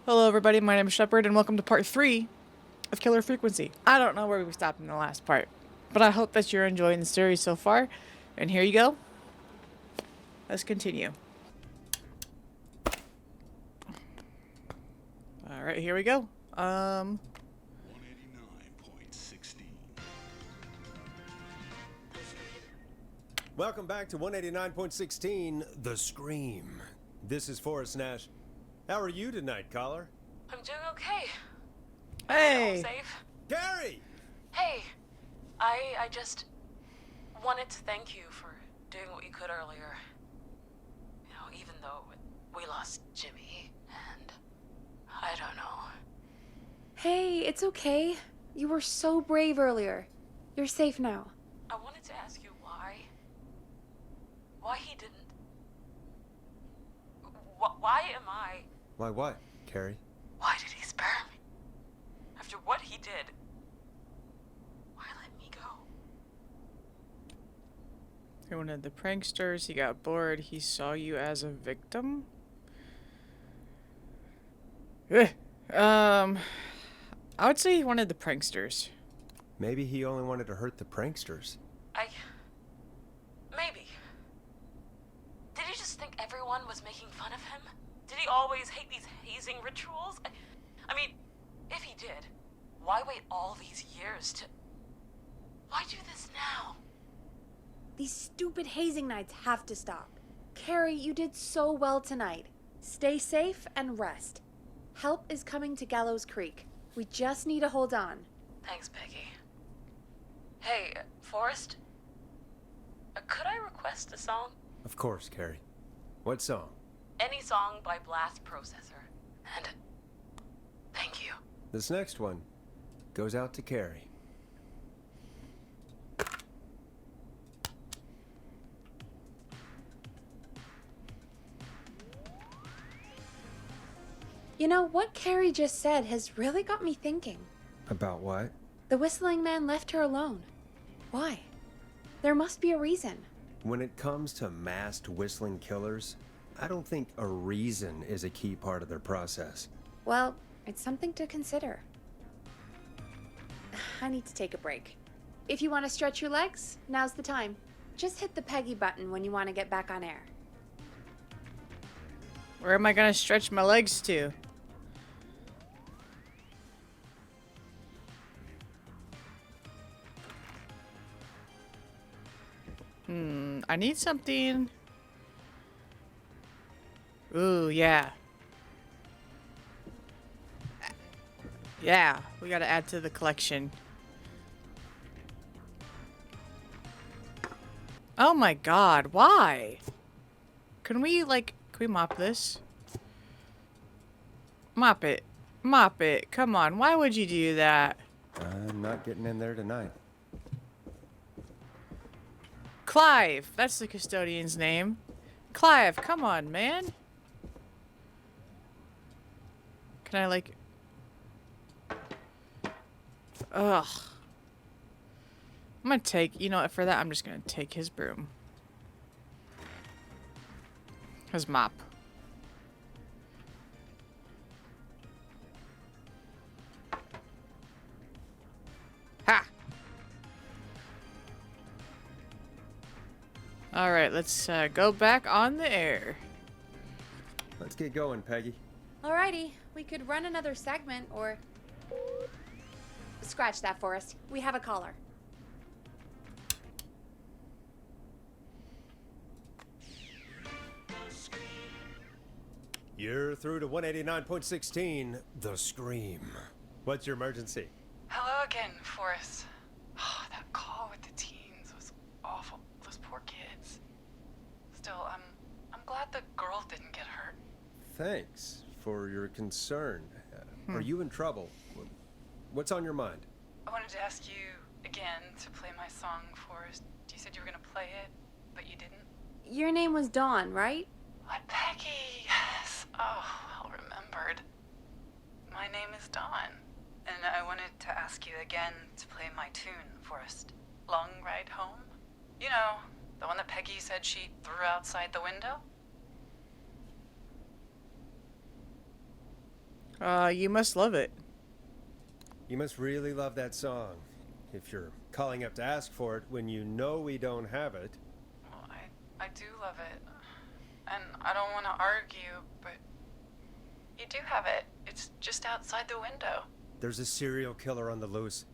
Hello everybody, my name is Shepard and welcome to part 3 of Killer Frequency. I don't know where we stopped in the last part, but I hope that you're enjoying the series so far. And here you go. Let's continue. Alright, here we go. 189.16. Welcome back to 189.16, The Scream. This is Forrest Nash. How are you tonight, caller? I'm doing okay. Hey! Home safe. Gary! Hey, I just wanted to thank you for doing what you could earlier. You know, even though we lost Jimmy, and I don't know. Hey, it's okay. You were so brave earlier. You're safe now. I wanted to ask you why he didn't. Why am I? Why what, Carrie? Why did he spare me? After what he did, why let me go? He wanted the pranksters, he got bored, he saw you as a victim? I would say he wanted the pranksters. Maybe he only wanted to hurt the pranksters. Maybe. Did he just think everyone was making fun of him? Did he always hate these hazing rituals? I mean, if he did, why wait all these years to... Why do this now? These stupid hazing nights have to stop. Carrie, you did so well tonight. Stay safe and rest. Help is coming to Gallows Creek. We just need to hold on. Thanks, Peggy. Hey, Forrest? Could I request a song? Of course, Carrie. What song? Any song by Blast Processor. And thank you. This next one goes out to Carrie. You know, what Carrie just said has really got me thinking. About what? The whistling man left her alone. Why? There must be a reason. When it comes to masked whistling killers, I don't think a reason is a key part of their process. Well, it's something to consider. I need to take a break. If you want to stretch your legs, now's the time. Just hit the Peggy button when you want to get back on air. Where am I gonna stretch my legs to? I need something. Ooh, yeah. Yeah, we gotta add to the collection. Oh my god, why? Can we mop this? Mop it. Mop it. Come on, why would you do that? I'm not getting in there tonight. Clive, that's the custodian's name. Clive, come on, man. Can I Ugh. I'm gonna take, you know what, for that I'm just gonna take his broom. His mop. Ha! Alright, let's go back on the air. Let's get going, Peggy. Alrighty, we could run another segment or... Scratch that, Forrest. We have a caller. You're through to 189.16, The Scream. What's your emergency? Hello again, Forrest. Oh, that call with the teens was awful. Those poor kids. Still, I'm glad the girl didn't get hurt. Thanks for your concern. Are you in trouble? What's on your mind? I wanted to ask you again to play my song, Forrest. You said you were gonna play it, but you didn't. Your name was Dawn, right? What, Peggy? Yes. Oh, well remembered. My name is Dawn, and I wanted to ask you again to play my tune, Forrest. Long Ride Home? You know, the one that Peggy said she threw outside the window? You must love it. You must really love that song. If you're calling up to ask for it when you know we don't have it. Well, I do love it. And I don't want to argue, but you do have it. It's just outside the window. There's a serial killer on the loose.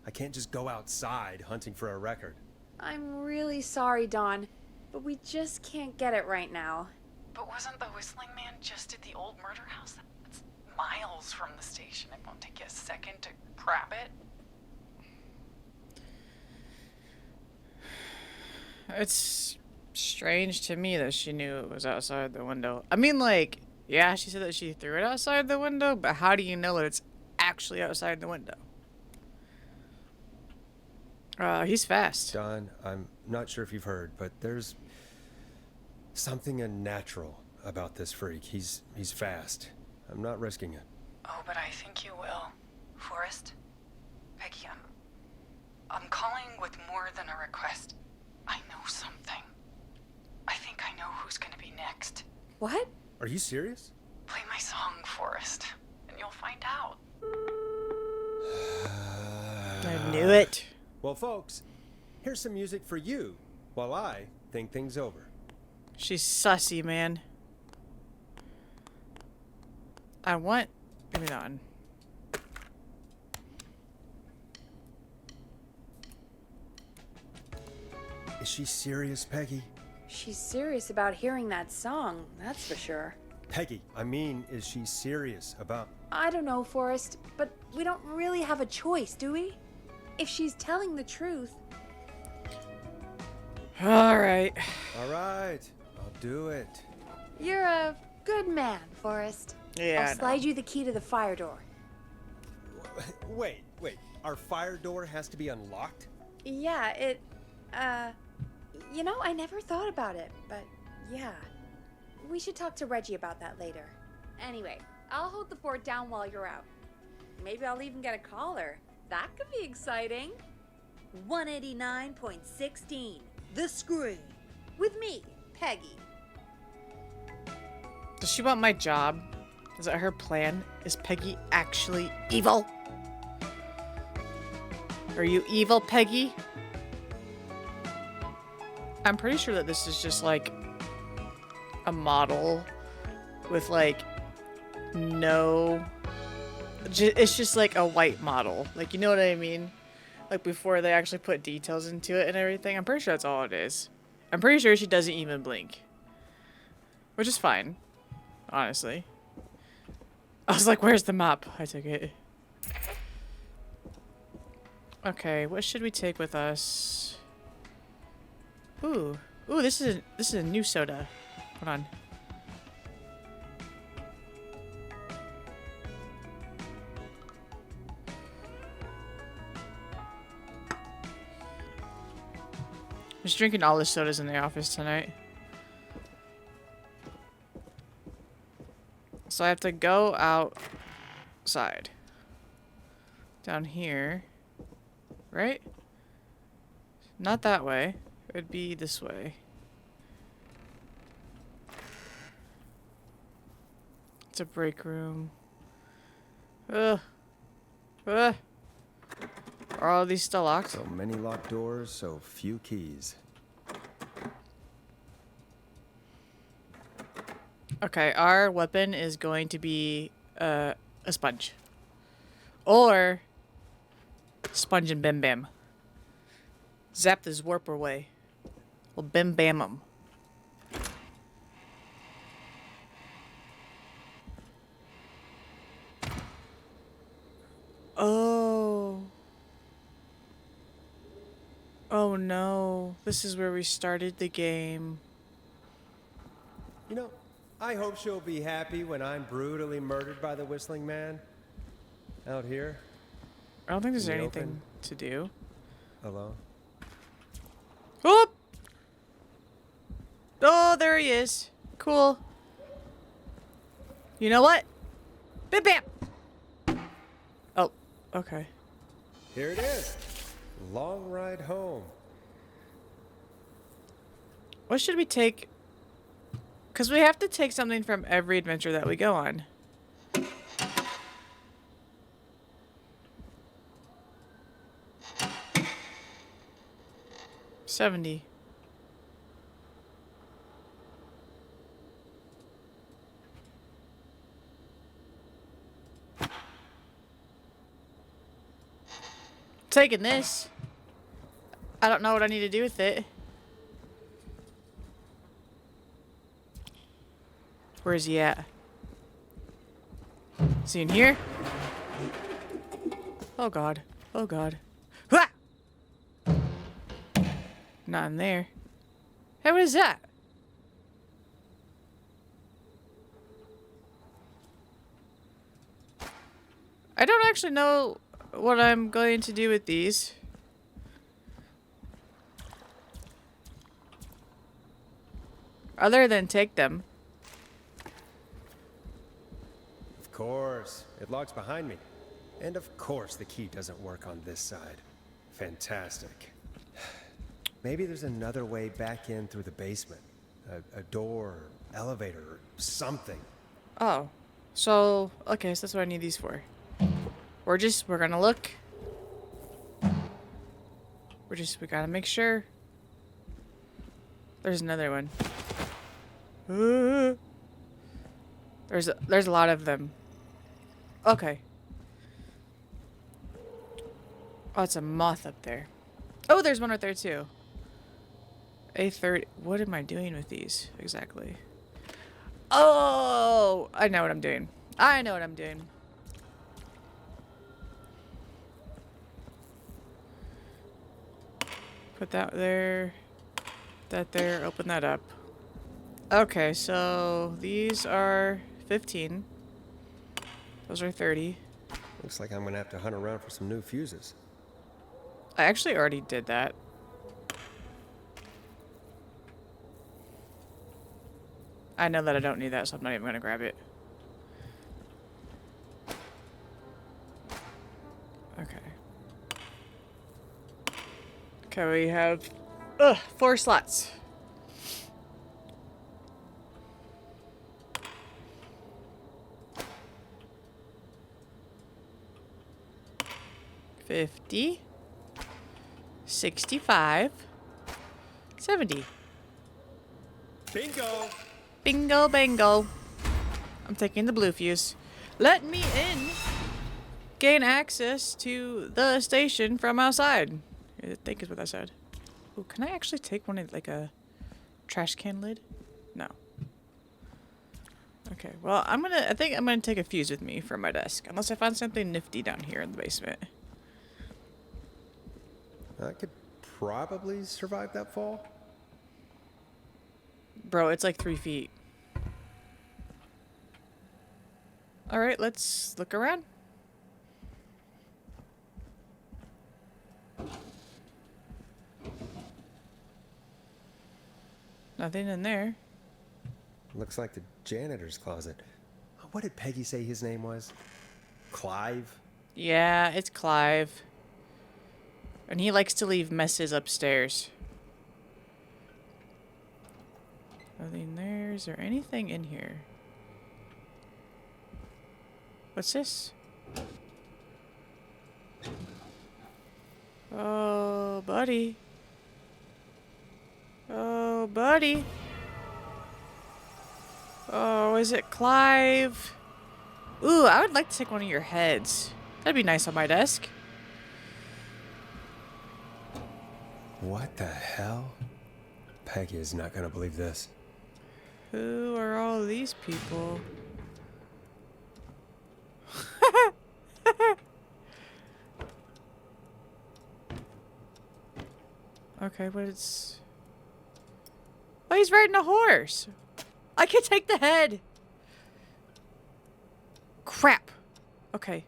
I can't just go outside hunting for a record. I'm really sorry, Dawn, but we just can't get it right now. But wasn't the Whistling Man just at the old murder house? That's miles from the station. It won't take you a second to grab it. It's strange to me that she knew it was outside the window. I mean, like, yeah, she said that she threw it outside the window, but how do you know that it's actually outside the window? He's fast. Don, I'm not sure if you've heard, but there's something unnatural about this freak. He's fast. I'm not risking it. Oh, but I think you will. Forrest? Peggy, I'm calling with more than a request. I know something. I think I know who's gonna be next. What? Are you serious? Play my song, Forrest, and you'll find out. I knew it. Well, folks, here's some music for you while I think things over. She's sussy, man. I want... Give me that one. Is she serious, Peggy? She's serious about hearing that song, that's for sure. Peggy, I mean, is she serious about... I don't know, Forrest, but we don't really have a choice, do we? If she's telling the truth... Alright. All right, I'll do it. You're a good man, Forrest. Yeah, I'll slide you the key to the fire door. Wait. Our fire door has to be unlocked? Yeah, it... You know, I never thought about it, but yeah. We should talk to Reggie about that later. Anyway, I'll hold the fort down while you're out. Maybe I'll even get a caller. That could be exciting. 189.16, The Scream. With me, Peggy. Does she want my job? Is that her plan? Is Peggy actually evil? Are you evil, Peggy? I'm pretty sure that this is just like a model with like no... It's just like a white model. Like, you know what I mean? Like before they actually put details into it and everything. I'm pretty sure that's all it is. I'm pretty sure she doesn't even blink. Which is fine. Honestly. I was like, where's the map? I took it. Okay, what should we take with us? Ooh, this is a new soda. Hold on. I'm just drinking all the sodas in the office tonight. So I have to go outside. Down here. Right? Not that way. It'd be this way. It's a break room. Are all these still locked? So many locked doors, so few keys. Okay, our weapon is going to be a sponge. Or sponge and bim bam. Zap this warp away. We'll bim bam them. Oh. Oh no. This is where we started the game. You know, I hope she'll be happy when I'm brutally murdered by the Whistling Man. Out here, I don't think there's In the anything open? to do. alone. Oh! Oh, there he is. Cool. You know what? Bim bam! Oh, okay. Here it is. Long ride home. What should we take? Because we have to take something from every adventure that we go on. 70. Taking this. I don't know what I need to do with it. Where is he at? Is he in here? Oh god. Oh god. Ha! Not in there. Hey, what is that? I don't actually know what I'm going to do with these. Other than take them. Of course. It locks behind me. And of course the key doesn't work on this side. Fantastic. Maybe there's another way back in through the basement. A door, elevator, or something. Oh. So, okay, so that's what I need these for. We're gonna look. We gotta make sure. There's another one. There's a lot of them. Okay. Oh, it's a moth up there. Oh, there's one right there too. A30. What am I doing with these exactly? Oh, I know what I'm doing. Put that there. That there. Open that up. Okay, so these are 15. Those are 30. Looks like I'm gonna have to hunt around for some new fuses. I actually already did that. I know that I don't need that, so I'm not even gonna grab it. Okay. Okay, we have 4 slots. $50, $65, $70. Bingo! Bingo, bango. I'm taking the blue fuse. Let me in. Gain access to the station from outside. I think is what I said. Ooh, can I actually take one of, like, a trash can lid? No. Okay, well, I think I'm gonna take a fuse with me from my desk. Unless I find something nifty down here in the basement. I could probably survive that fall. Bro, it's like 3 feet. Alright, let's look around. Nothing in there. Looks like the janitor's closet. What did Peggy say his name was? Clive? Yeah, it's Clive. And he likes to leave messes upstairs. Nothing there. Is there anything in here? What's this? Oh, buddy. Oh, buddy. Oh, is it Clive? Ooh, I would like to take one of your heads. That'd be nice on my desk. What the hell? Peggy is not gonna believe this. Who are all these people? Okay, but it's... Oh, he's riding a horse. I can take the head. Crap. Okay.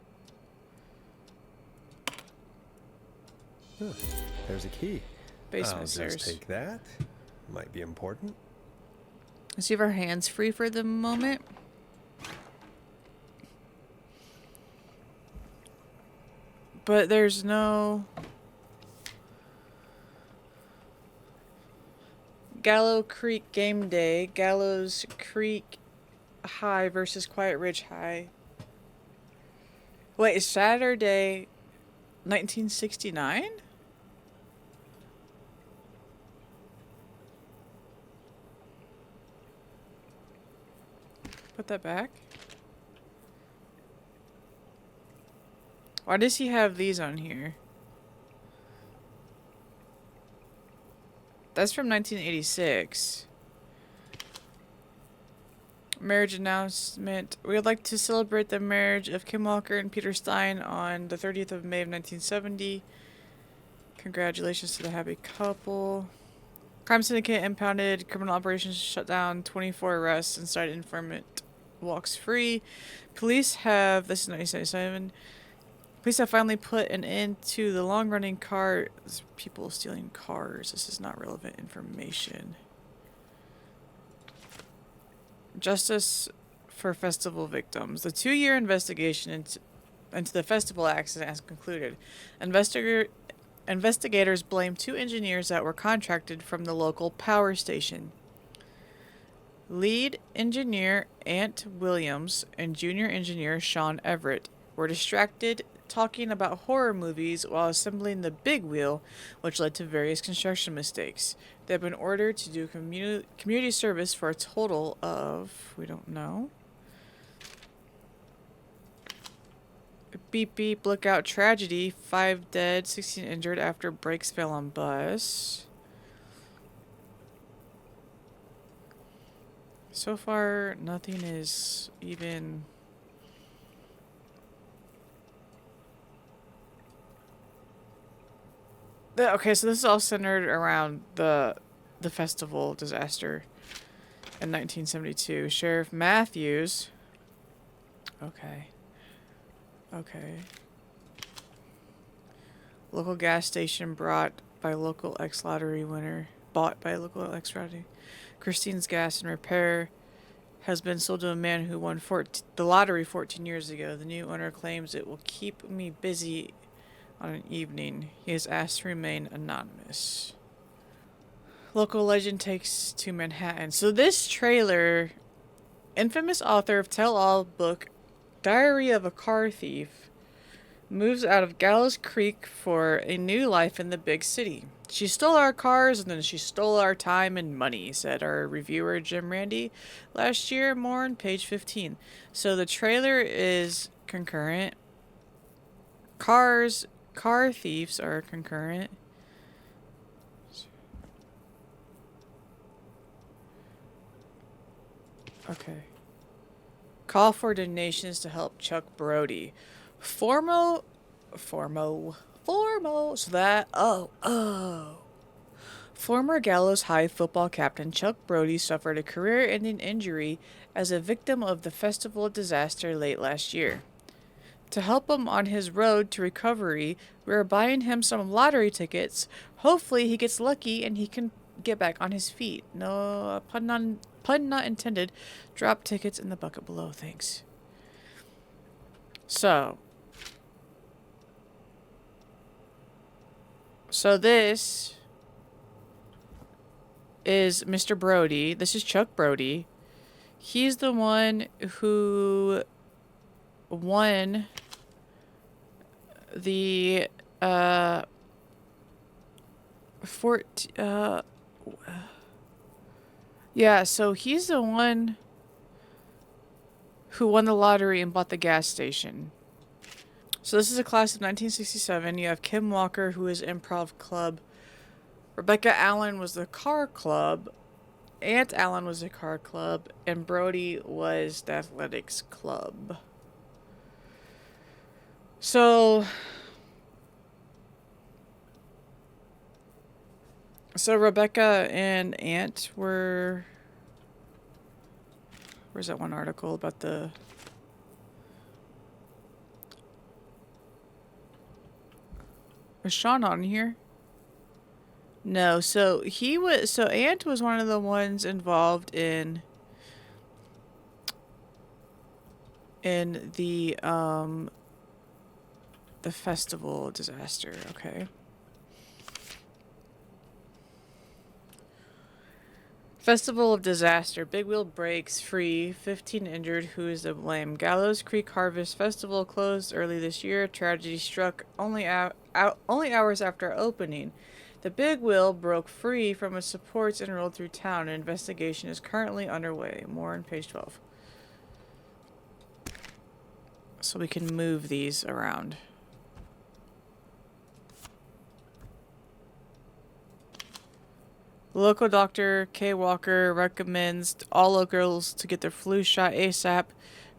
Huh, there's a key. Basement I'll stairs. just take that. Might be important. Let's see if our hands free for the moment. But there's no... Gallows Creek game day. Gallows Creek High versus Quiet Ridge High. Wait, it's Saturday, 1969? put that back? Why does he have these on here? That's from 1986. Marriage announcement. We would like to celebrate the marriage of Kim Walker and Peter Stein on the 30th of May of 1970. Congratulations to the happy couple. Crime syndicate impounded, criminal operations shut down, 24 arrests, inside informant walks free. Police have, this is 1977, police have finally put an end to the long-running car, people stealing cars. This is not relevant information. Justice for festival victims. The 2-year investigation into the festival accident has concluded. Investigators blame 2 engineers that were contracted from the local power station. Lead engineer Ant Williams and junior engineer Sean Everett were distracted talking about horror movies while assembling the big wheel, which led to various construction mistakes. They have been ordered to do community service for a total of, we don't know. Beep beep, look out, tragedy. 5 dead, 16 injured after brakes fail on bus. So far, nothing is even... Okay, so this is all centered around the festival disaster in 1972. Sheriff Matthews. Okay. Okay. Local gas station bought by local ex-lottery winner. Christine's Gas and Repair has been sold to a man who won the lottery 14 years ago. The new owner claims it will keep me busy on an evening. He is asked to remain anonymous. Local legend takes to Manhattan. So this trailer, infamous author of tell-all book Diary of a Car Thief, moves out of Gallows Creek for a new life in the big city. She stole our cars and then she stole our time and money, said our reviewer Jim Randy last year. More on page 15. So the trailer is concurrent. Car thieves are concurrent. Okay. Call for donations to help Chuck Brody. Formo. So that, Former Gallows High football captain Chuck Brody suffered a career-ending injury as a victim of the festival disaster late last year. To help him on his road to recovery, we are buying him some lottery tickets. Hopefully he gets lucky and he can get back on his feet. No, pun not intended. Drop tickets in the bucket below, thanks. So this is Mr. Brody. This is Chuck Brody. He's the one who won the yeah, so he's the one who won the lottery and bought the gas station. So this is a class of 1967. You have Kim Walker, who is Improv Club. Rebecca Allen was the Car Club. Aunt Allen was the Car Club. And Brody was the Athletics Club. So Rebecca and Aunt were... Where's that one article about the... Is Sean on here? No, so Aunt was one of the ones involved in the festival disaster, okay. Festival of disaster. Big wheel breaks free. 15 injured. Who is to blame? Gallows Creek Harvest Festival closed early this year. Tragedy struck only hours after opening. The big wheel broke free from its supports and rolled through town. An investigation is currently underway. More on page 12. So we can move these around. Local doctor K. Walker recommends all locals to get their flu shot ASAP.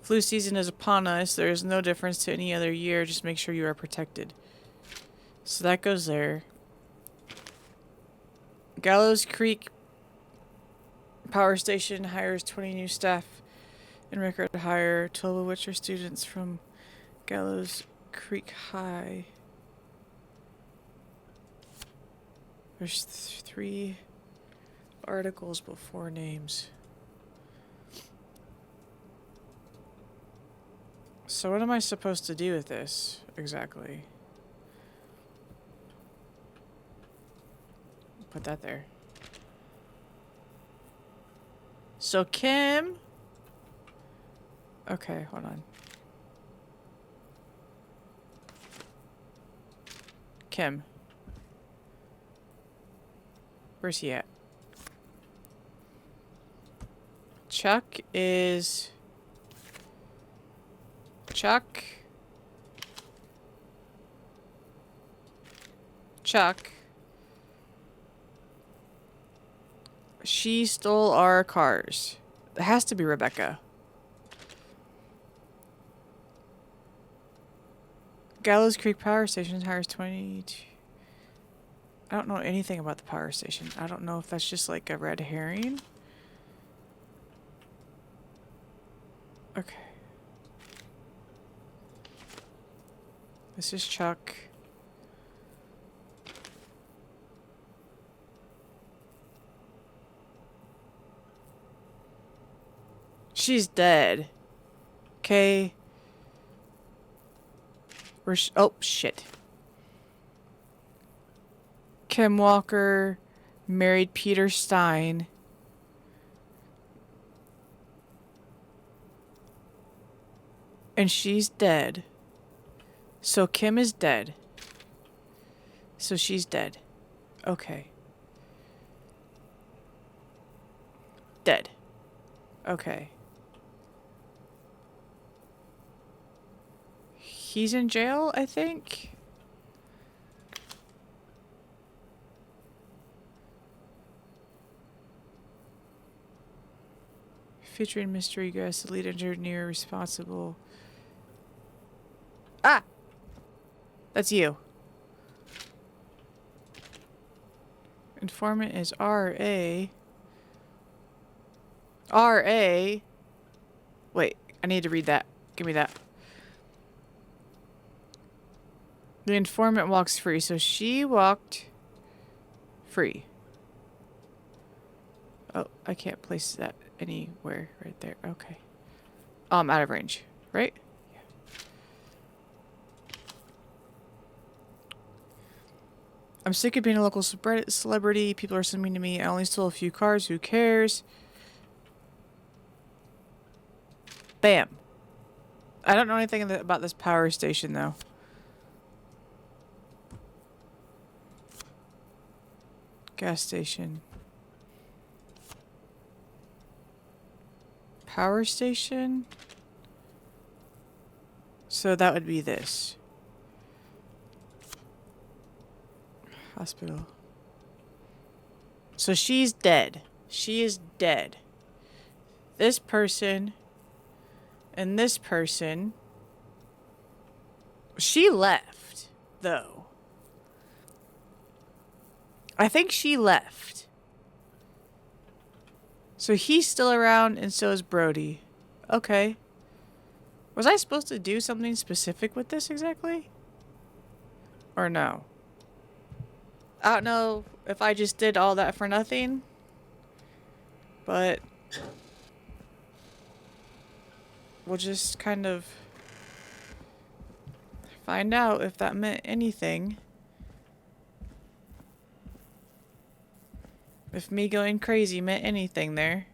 Flu season is upon us. There is no difference to any other year. Just make sure you are protected. So that goes there. Gallows Creek Power Station hires 20 new staff in record hire, 12 of which are students from Gallows Creek High. There's 3 articles but 4 names. So what am I supposed to do with this exactly? Put that there. So Kim. Okay, hold on. Kim. Where's he at? Chuck is... Chuck. She stole our cars. It has to be Rebecca. Gallows Creek Power Station hires 22... I don't know anything about the power station. I don't know if that's just like a red herring. Okay. This is Chuck. She's dead. Okay. Oh, shit. Kim Walker married Peter Stein. And she's dead. So Kim is dead. So she's dead. Okay. Dead. Okay. He's in jail, I think. Featuring mystery guest, the lead engineer responsible. Ah! That's you. Informant is R.A. R.A. Wait, I need to read that. Give me that. The informant walks free, so she walked free. Oh, I can't place that anywhere right there. Okay. Out of range, right? Yeah. I'm sick of being a local celebrity. People are so mean to me. I only stole a few cars. Who cares? Bam. I don't know anything about this power station, though. Gas station. Power station? So that would be this. Hospital. So she's dead. She is dead. This person and this person. She left, though. I think she left. So he's still around and so is Brody. Okay. Was I supposed to do something specific with this exactly? Or no? I don't know if I just did all that for nothing. But we'll just kind of find out if that meant anything. If me going crazy meant anything there.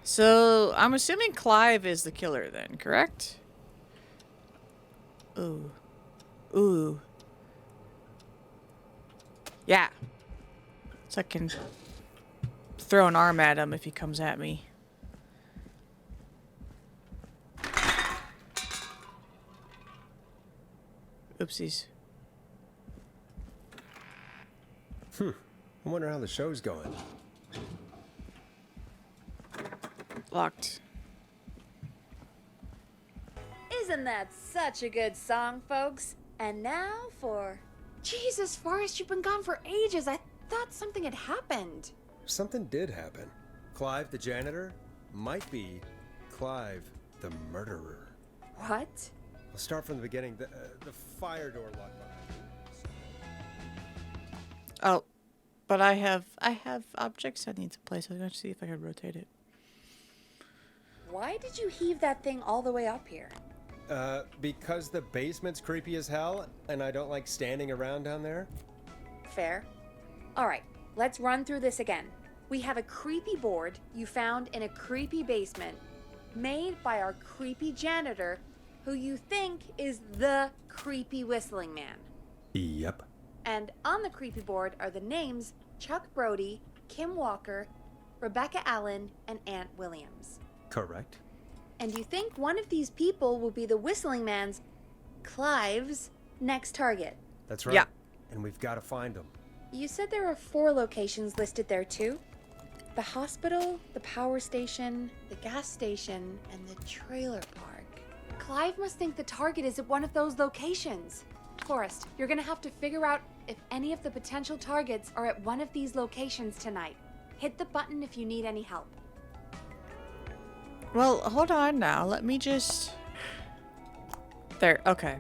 So, I'm assuming Clive is the killer then, correct? Ooh. Ooh. Yeah. So I can throw an arm at him if he comes at me. Oopsies. I wonder how the show's going. Locked. Isn't that such a good song, folks? And now for... Jesus, Forrest, you've been gone for ages. I thought something had happened. Something did happen. Clive the janitor might be Clive the murderer. What? I'll start from the beginning. The fire door locked behind me. Oh, but I have objects I need to place. I was going to see if I could rotate it. Why did you heave that thing all the way up here? Because the basement's creepy as hell, and I don't like standing around down there. Fair. All right, let's run through this again. We have a creepy board you found in a creepy basement, made by our creepy janitor, who you think is the creepy whistling man. Yep. And on the creepy board are the names Chuck Brody, Kim Walker, Rebecca Allen, and Aunt Williams. Correct. And you think one of these people will be the whistling man's, Clive's, next target. That's right. Yeah. And we've got to find them. You said there are 4 locations listed there too? The hospital, the power station, the gas station, and the trailer park. Clive must think the target is at one of those locations. Forrest, you're gonna have to figure out if any of the potential targets are at one of these locations tonight. Hit the button if you need any help. Well, hold on now. Let me just... There, okay.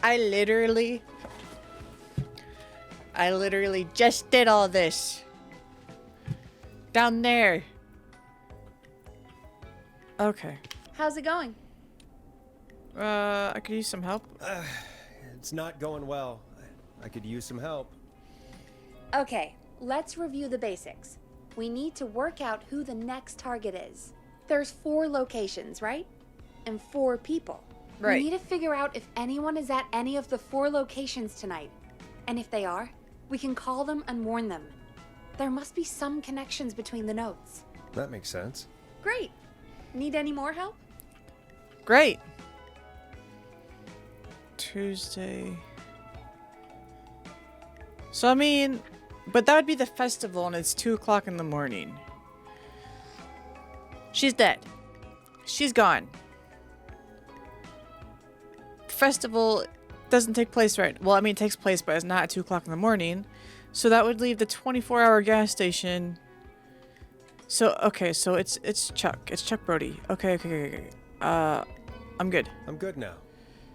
I literally just did all this. Down there. Okay. How's it going? I could use some help. It's not going well. I could use some help. Okay, let's review the basics. We need to work out who the next target is. There's 4 locations, right? And 4 people. Right. We need to figure out if anyone is at any of the 4 locations tonight. And if they are, we can call them and warn them. There must be some connections between the notes. That makes sense. Great. Need any more help? Great. Tuesday. So, I mean, but that would be the festival and it's 2 o'clock in the morning. She's dead. She's gone. Festival doesn't take place right. Well, I mean, it takes place, but it's not at 2 o'clock in the morning. So that would leave the 24-hour gas station. So, okay, so it's Chuck. It's Chuck Brody. Okay. I'm good. I'm good now.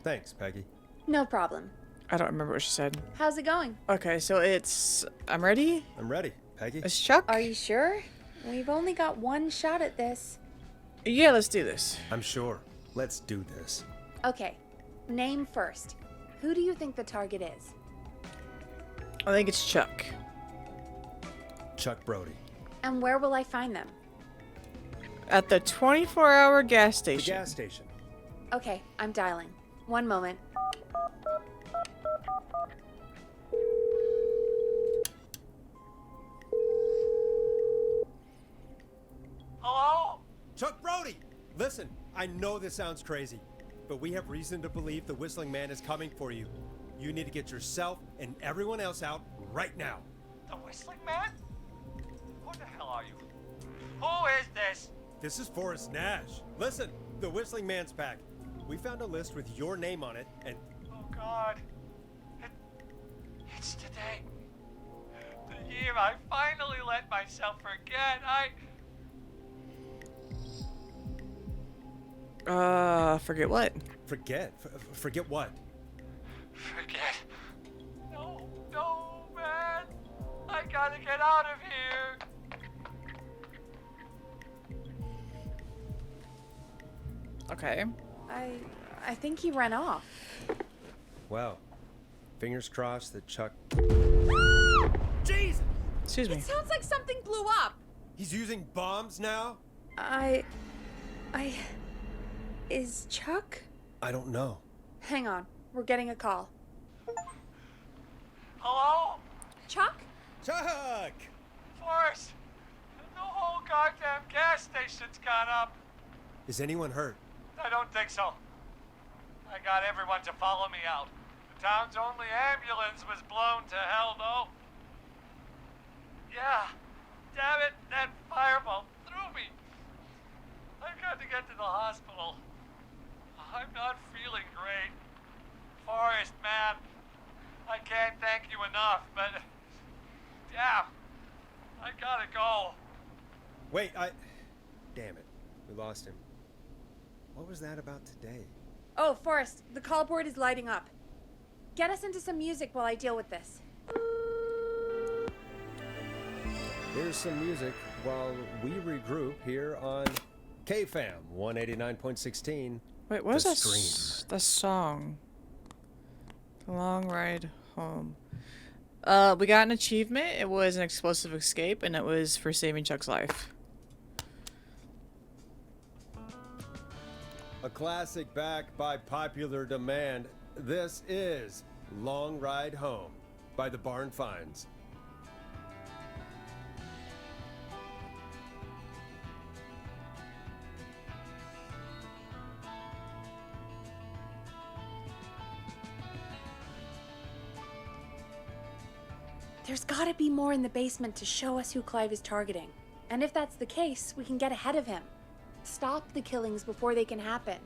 Thanks, Peggy. No problem. I don't remember what she said. How's it going? Okay, so it's... I'm ready? I'm ready, Peggy. It's Chuck? Are you sure? We've only got one shot at this. Yeah, let's do this. I'm sure. Let's do this. Okay, name first. Who do you think the target is? I think it's Chuck. Chuck Brody. And where will I find them? At the 24-hour gas The station. gas station. Okay, I'm dialing. One moment. Hello? Chuck Brody! Listen, I know this sounds crazy, but we have reason to believe the Whistling Man is coming for you. You need to get yourself and everyone else out right now. The Whistling Man? Who the hell are you? Who is this? This is Forrest Nash. Listen, the Whistling Man's pack. We found a list with your name on it, and Oh God. It's today. The year I finally let myself forget. Forget what? forget what? Forget. No, man. I gotta get out of here. Okay. I think he ran off. Well, fingers crossed that Chuck... Jeez! Excuse me. It sounds like something blew up. He's using bombs now? Is Chuck? I don't know. Hang on. we're getting a call. Hello? Chuck? Chuck! Forrest! The whole goddamn gas station's gone up. Is anyone hurt? I don't think so. I got everyone to follow me out. The town's only ambulance was blown to hell, though. Yeah. Damn it, that fireball threw me. I've got to get to the hospital. I'm not feeling great. Forrest, man. I can't thank you enough, but... Damn. I gotta go. Wait, Damn it. We lost him. What was that about today? Oh, Forrest, the call board is lighting up. Get us into some music while I deal with this. Here's some music while we regroup here on KFAM 189.16. Wait, what is The that? Scream. The song. The Long Ride Home. We got an achievement. It was an explosive escape, and it was for saving Chuck's life. A classic back by popular demand. This is Long Ride Home by the Barn Finds. There's gotta be more in the basement to show us who Clive is targeting. And if that's the case, we can get ahead of him. Stop the killings before they can happen.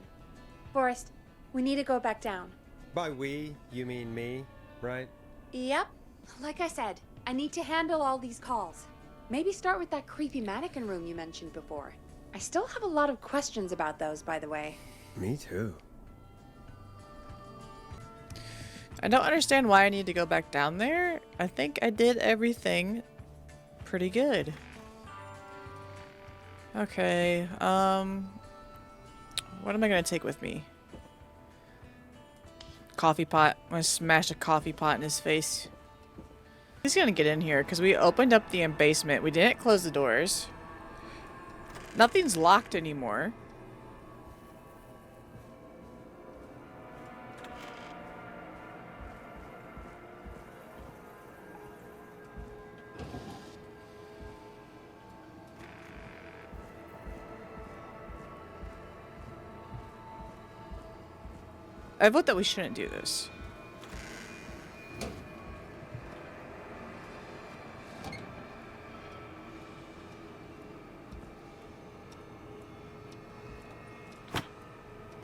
Forrest, we need to go back down. By we, you mean me, right? Yep. Like I said, I need to handle all these calls. Maybe start with that creepy mannequin room you mentioned before. I still have a lot of questions about those, by the way. Me too. I don't understand why I need to go back down there. I think I did everything pretty good. Okay, what am I gonna take with me? Coffee pot. I'm gonna smash a coffee pot in his face. He's gonna get in here because we opened up the basement. We didn't close the doors. Nothing's locked anymore. I vote that we shouldn't do this.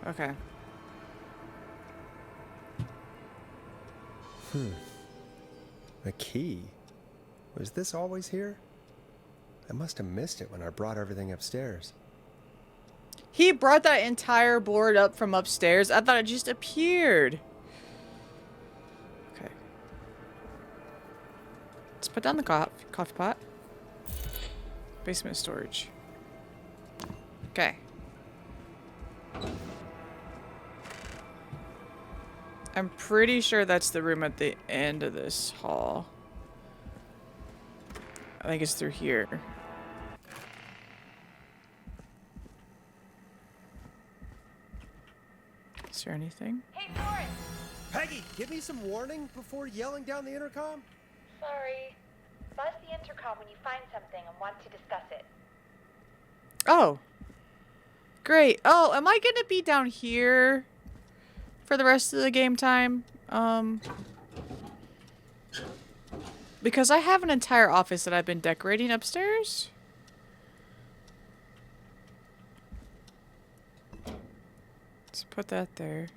Okay. A key? Was this always here? I must have missed it when I brought everything upstairs. He brought that entire board up from upstairs. I thought it just appeared. Okay. Let's put down the coffee pot. Basement storage. Okay. I'm pretty sure that's the room at the end of this hall. I think it's through here. Is there anything? Hey, Forrest! Peggy, give me some warning before yelling down the intercom? Sorry. Buzz the intercom when you find something and want to discuss it. Oh. Great. Oh, am I gonna be down here for the rest of the game time? Because I have an entire office that I've been decorating upstairs. Let's put that there.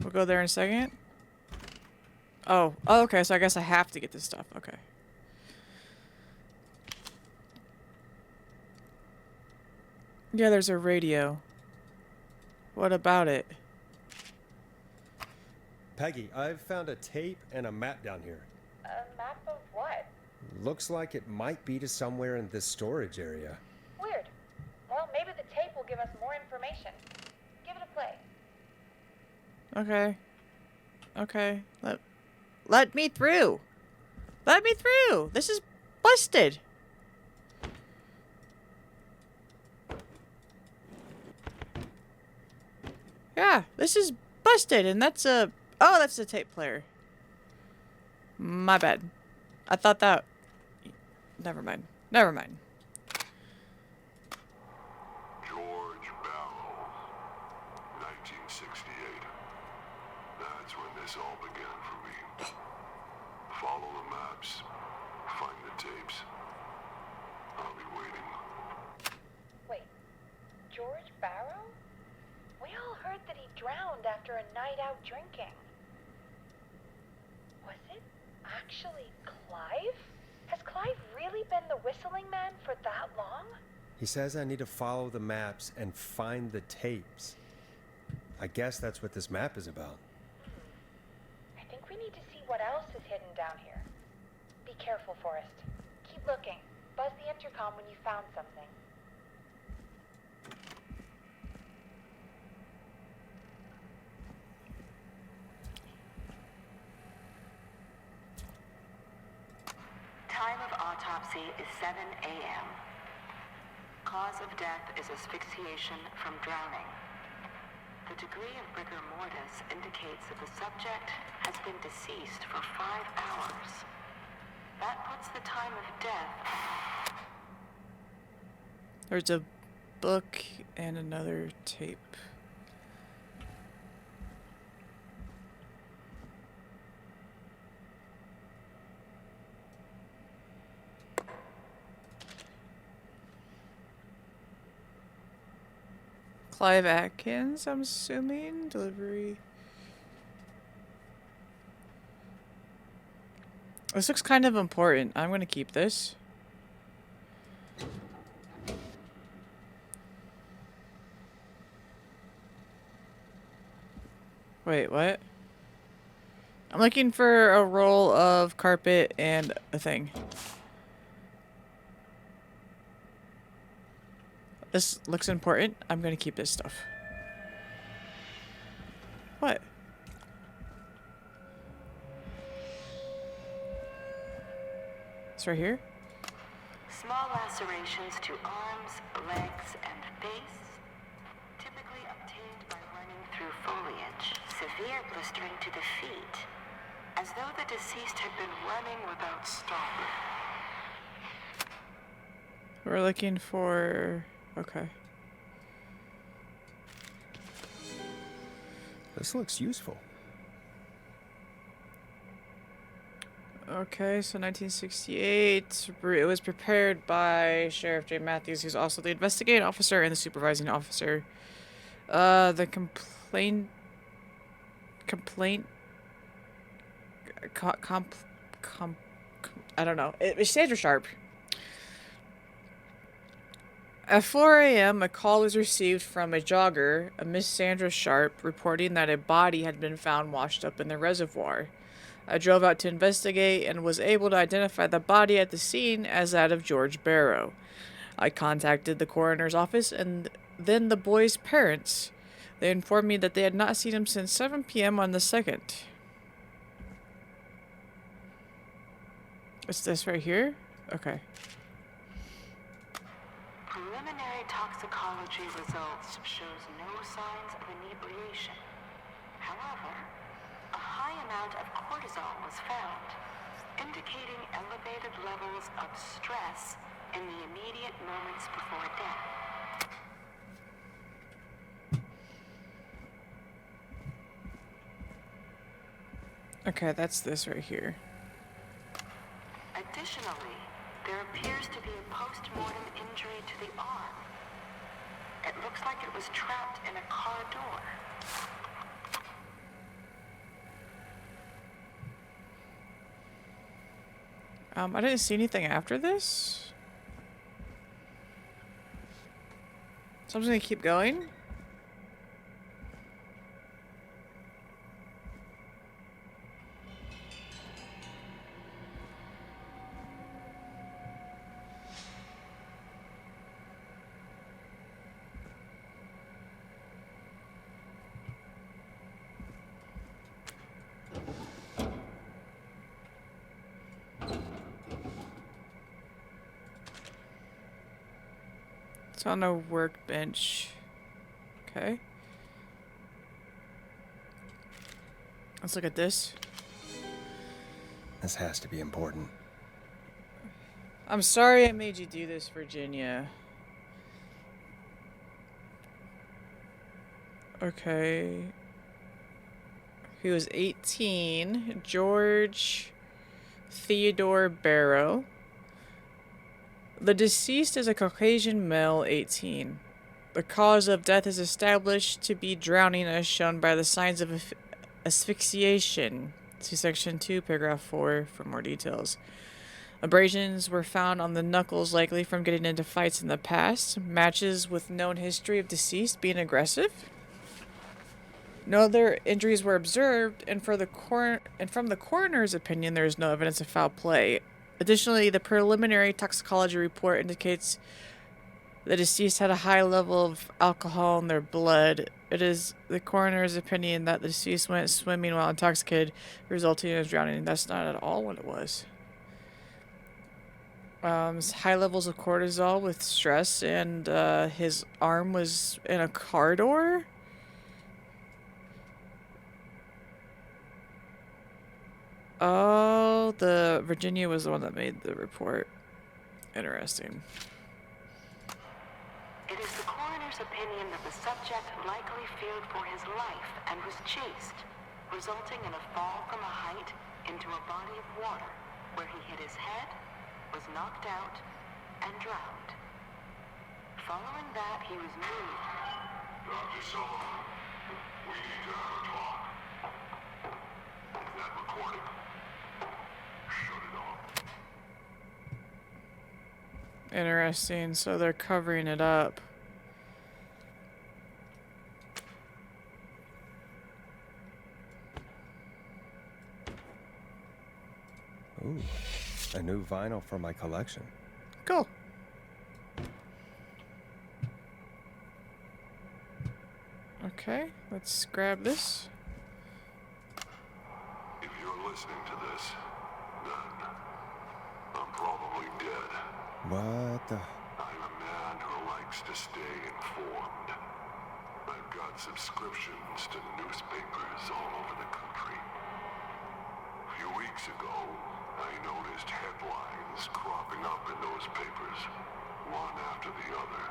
We'll go there in a second. Oh, okay, so I guess I have to get this stuff. Okay. Yeah, there's a radio. What about it? Peggy, I've found a tape and a map down here. A map of what? Looks like it might be to somewhere in this storage area. Weird. Well, maybe the tape will give us more information. Give it a play. Okay. Okay. Let me through. Let me through. This is busted. Yeah, this is busted, and that's a... Oh, that's the tape player. My bad. I thought that... Never mind. Never mind. George Barrow, 1968. That's when this all began for me. Follow the maps. Find the tapes. I'll be waiting. Wait, George Barrow? We all heard that he drowned after a night out drinking. Was it actually Clive? Has Clive really been the whistling man for that long? He says I need to follow the maps and find the tapes. I guess that's what this map is about. I think we need to see what else is hidden down here. Be careful, Forrest. Keep looking. Buzz the intercom when you found something. Time of autopsy is 7 a.m. Cause of death is asphyxiation from drowning. The degree of rigor mortis indicates that the subject has been deceased for 5 hours. That puts the time of death... There's a book and another tape. Clive Atkins, I'm assuming. Delivery. This looks kind of important. I'm going to keep this. Wait, what? I'm looking for a roll of carpet and a thing. This looks important. I'm gonna keep this stuff. What? It's right here? Small lacerations to arms, legs, and face, typically obtained by running through foliage. Severe blistering to the feet, as though the deceased had been running without stopping. We're looking for... Okay. This looks useful. Okay, so 1968. It was prepared by Sheriff J. Matthews, who's also the investigating officer and the supervising officer. The complaint... I don't know. It's Sandra Sharp. At 4 a.m., a call was received from a jogger, a Miss Sandra Sharp, reporting that a body had been found washed up in the reservoir. I drove out to investigate and was able to identify the body at the scene as that of George Barrow. I contacted the coroner's office and then the boy's parents. They informed me that they had not seen him since 7 p.m. on the 2nd. Is this right here? Okay. Preliminary toxicology results shows no signs of inebriation. However, a high amount of cortisol was found, indicating elevated levels of stress in the immediate moments before death. Okay, that's this right here. Additionally, there appears to be a post-mortem injury to the arm. It looks like it was trapped in a car door. I didn't see anything after this. So I'm just gonna keep going. It's on a workbench. Okay. Let's look at this. This has to be important. I'm sorry I made you do this, Virginia. Okay. He was 18. George Theodore Barrow. The deceased is a Caucasian male, 18. The cause of death is established to be drowning as shown by the signs of asphyxiation. See section 2, paragraph 4 for more details. Abrasions were found on the knuckles, likely from getting into fights in the past. Matches with known history of deceased being aggressive. No other injuries were observed, and from the coroner's opinion, there is no evidence of foul play. Additionally, the preliminary toxicology report indicates the deceased had a high level of alcohol in their blood. It is the coroner's opinion that the deceased went swimming while intoxicated, resulting in his drowning. That's not at all what it was. High levels of cortisol with stress, and his arm was in a car door. Oh, the Virginia was the one that made the report. Interesting. It is the coroner's opinion that the subject likely feared for his life and was chased, resulting in a fall from a height into a body of water, where he hit his head, was knocked out, and drowned. Following that, he was moved. Dr. Sullivan, we need to have a talk. That recording. Shut it off. Interesting. So they're covering it up. Ooh, a new vinyl for my collection. Cool. Okay, let's grab this. If you're listening to this, then I'm probably dead. What the? I'm a man who likes to stay informed. I've got subscriptions to newspapers all over the country. A few weeks ago, I noticed headlines cropping up in those papers, one after the other.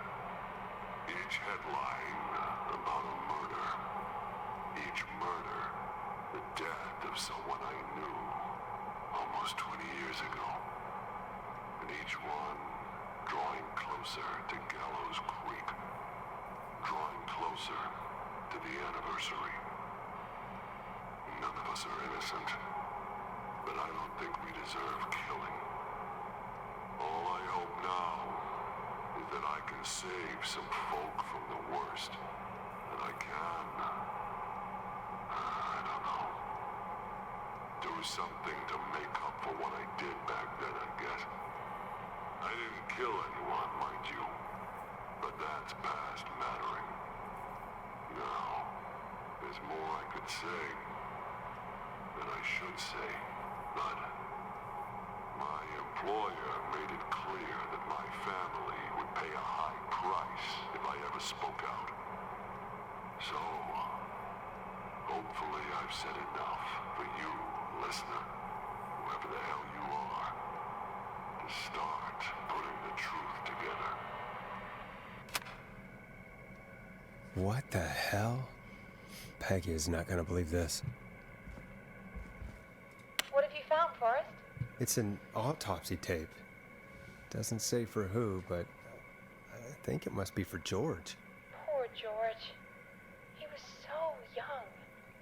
Each headline about a murder. Each murder, the death of someone I knew almost 20 years ago. And each one drawing closer to Gallows Creek. Drawing closer to the anniversary. None of us are innocent, but I don't think we deserve killing. All I hope now is that I can save some folk from the worst. That I can. I don't know. Do something to make up for what I did back then, I guess. I didn't kill anyone, mind you, but that's past mattering. Now, there's more I could say, that I should say, but my employer made it clear that my family would pay a high price if I ever spoke out. So, hopefully I've said enough for you, listener, whoever the hell you are, to start putting the truth together. What the hell? Peggy is not gonna believe this. What have you found, Forrest? It's an autopsy tape. Doesn't say for who, but I think it must be for George. Poor George. He was so young.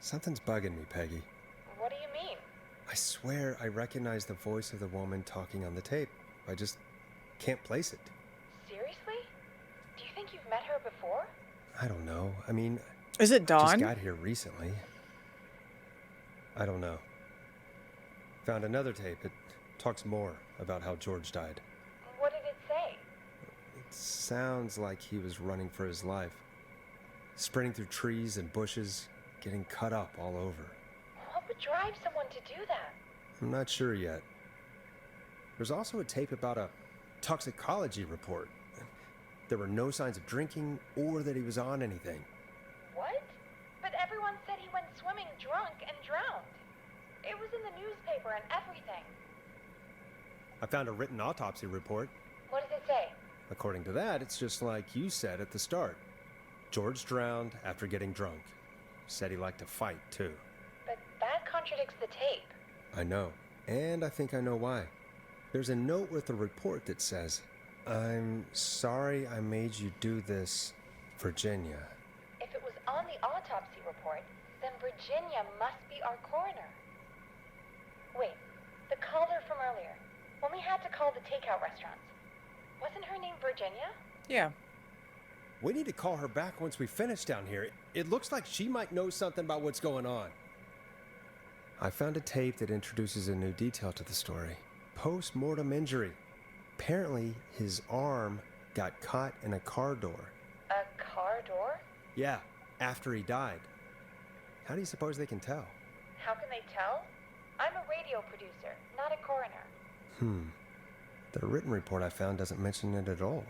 Something's bugging me, Peggy. What do you mean? I swear I recognize the voice of the woman talking on the tape. I just can't place it. Seriously? Do you think you've met her before? I don't know. I mean, Is it I Dawn? just got here recently. I don't know. Found another tape. It talks more about how George died. What did it say? It sounds like he was running for his life. Sprinting through trees and bushes, getting cut up all over. What would drive someone to do that? I'm not sure yet. There's also a tape about a toxicology report. There were no signs of drinking or that he was on anything. What? But everyone Everyone said he went swimming drunk and drowned. It was in the newspaper and everything. I found a written autopsy report. What does it say? According to that, it's just like you said at the start. George drowned after getting drunk. Said he liked to fight, too. But that contradicts the tape. I know. And I think I know why. There's a note with the report that says, "I'm sorry I made you do this, Virginia." If it was on the autopsy report, then Virginia must be our coroner. Wait, the caller from earlier, when we had to call the takeout restaurants, wasn't her name Virginia? Yeah. We need to call her back once we finish down here. It looks like she might know something about what's going on. I found a tape that introduces a new detail to the story. Post-mortem injury. Apparently, his arm got caught in a car door. A car door? Yeah, after he died. How do you suppose they can tell? How can they tell? I'm a radio producer, not a coroner. The written report I found doesn't mention it at all.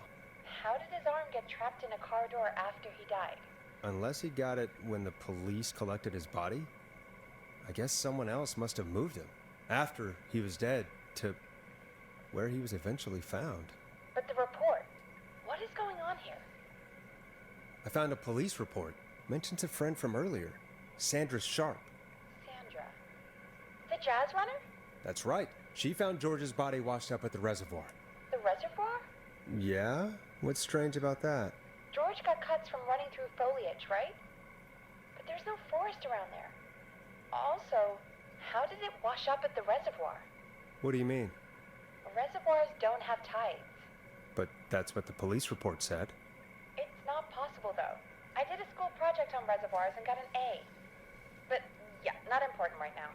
How did his arm get trapped in a car door after he died? Unless he got it when the police collected his body? I guess someone else must have moved him, after he was dead, to where he was eventually found. But the report, what is going on here? I found a police report. Mentions a friend from earlier, Sandra Sharp. Sandra. The jazz runner? That's right. She found George's body washed up at the reservoir. The reservoir? Yeah? What's strange about that? George got cuts from running through foliage, right? But there's no forest around there. Also, how did it wash up at the reservoir? What do you mean? Reservoirs don't have tides. But that's what the police report said. It's not possible, though. I did a school project on reservoirs and got an A. But, yeah, not important right now.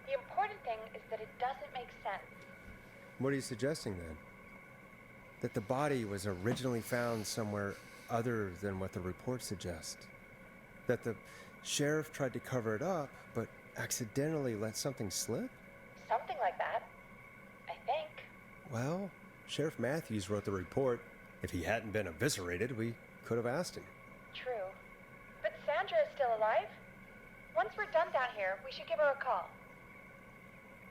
The important thing is that it doesn't make sense. What are you suggesting then? That the body was originally found somewhere other than what the report suggests? That the sheriff tried to cover it up, but accidentally let something slip? Something like that. I think. Well, Sheriff Matthews wrote the report. If he hadn't been eviscerated, we could have asked him. True. But Sandra is still alive. Once we're done down here, we should give her a call.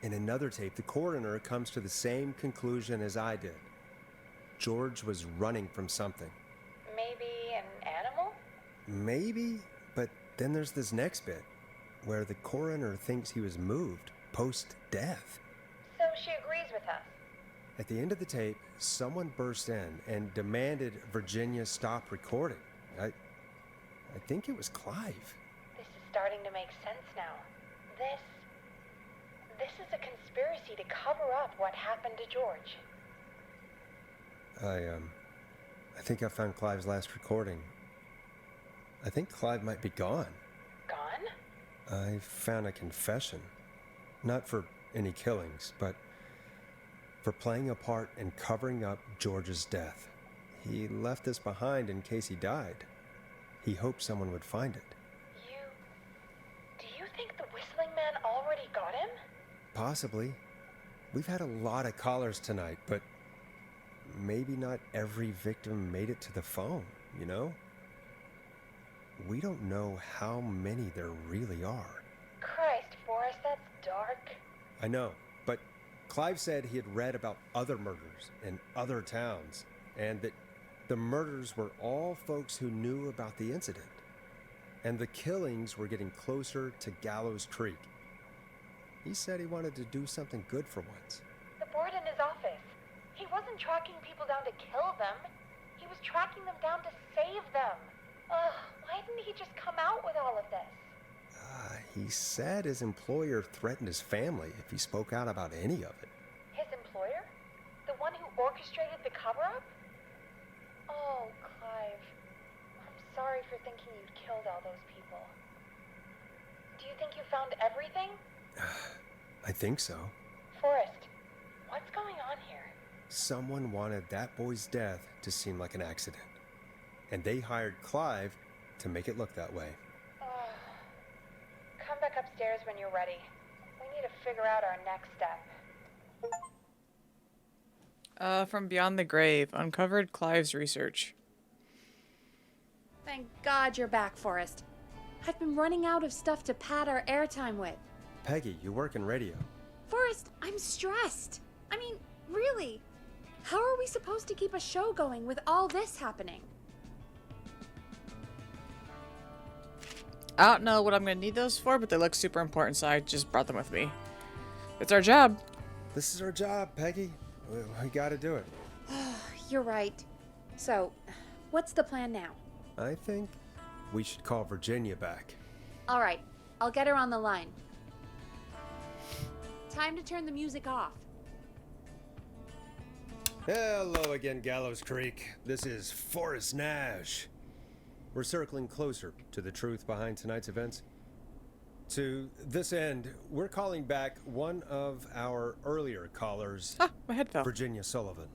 In another tape, the coroner comes to the same conclusion as I did. George was running from something. Maybe an animal? Maybe, but then there's this next bit, where the coroner thinks he was moved post-death. So she agrees with us. At the end of the tape, someone burst in and demanded Virginia stop recording. I think it was Clive. This is starting to make sense now. This is a conspiracy to cover up what happened to George. I think I found Clive's last recording. I think Clive might be gone. Gone? I found a confession. Not for any killings, but for playing a part in covering up George's death. He left this behind in case he died. He hoped someone would find it. Do you think the Whistling Man already got him? Possibly. We've had a lot of callers tonight, but maybe not every victim made it to the phone, you know? We don't know how many there really are. Christ, Forrest, that's dark. I know, but Clive said he had read about other murders in other towns, and that the murders were all folks who knew about the incident. And the killings were getting closer to Gallows Creek. He said he wanted to do something good for once. The board in his office. He wasn't tracking people down to kill them. He was tracking them down to save them. Ugh, why didn't he just come out with all of this? He said his employer threatened his family if he spoke out about any of it. His employer? The one who orchestrated the cover-up? Oh, Clive. I'm sorry for thinking you'd killed all those people. Do you think you found everything? I think so. Forrest, what's going on here? Someone wanted that boy's death to seem like an accident. And they hired Clive to make it look that way. Come back upstairs when you're ready. We need to figure out our next step. From Beyond the Grave, uncovered Clive's research. Thank God you're back, Forrest. I've been running out of stuff to pad our airtime with. Peggy, you work in radio. Forrest, I'm stressed. I mean, really. How are we supposed to keep a show going with all this happening? I don't know what I'm gonna need those for, but they look super important, so I just brought them with me. It's our job. This is our job, Peggy. We gotta do it. You're right. So, what's the plan now? I think we should call Virginia back. All right, I'll get her on the line. Time to turn the music off. Hello again, Gallows Creek. This is Forrest Nash. We're circling closer to the truth behind tonight's events. To this end, we're calling back one of our earlier callers, My head fell. Virginia Sullivan.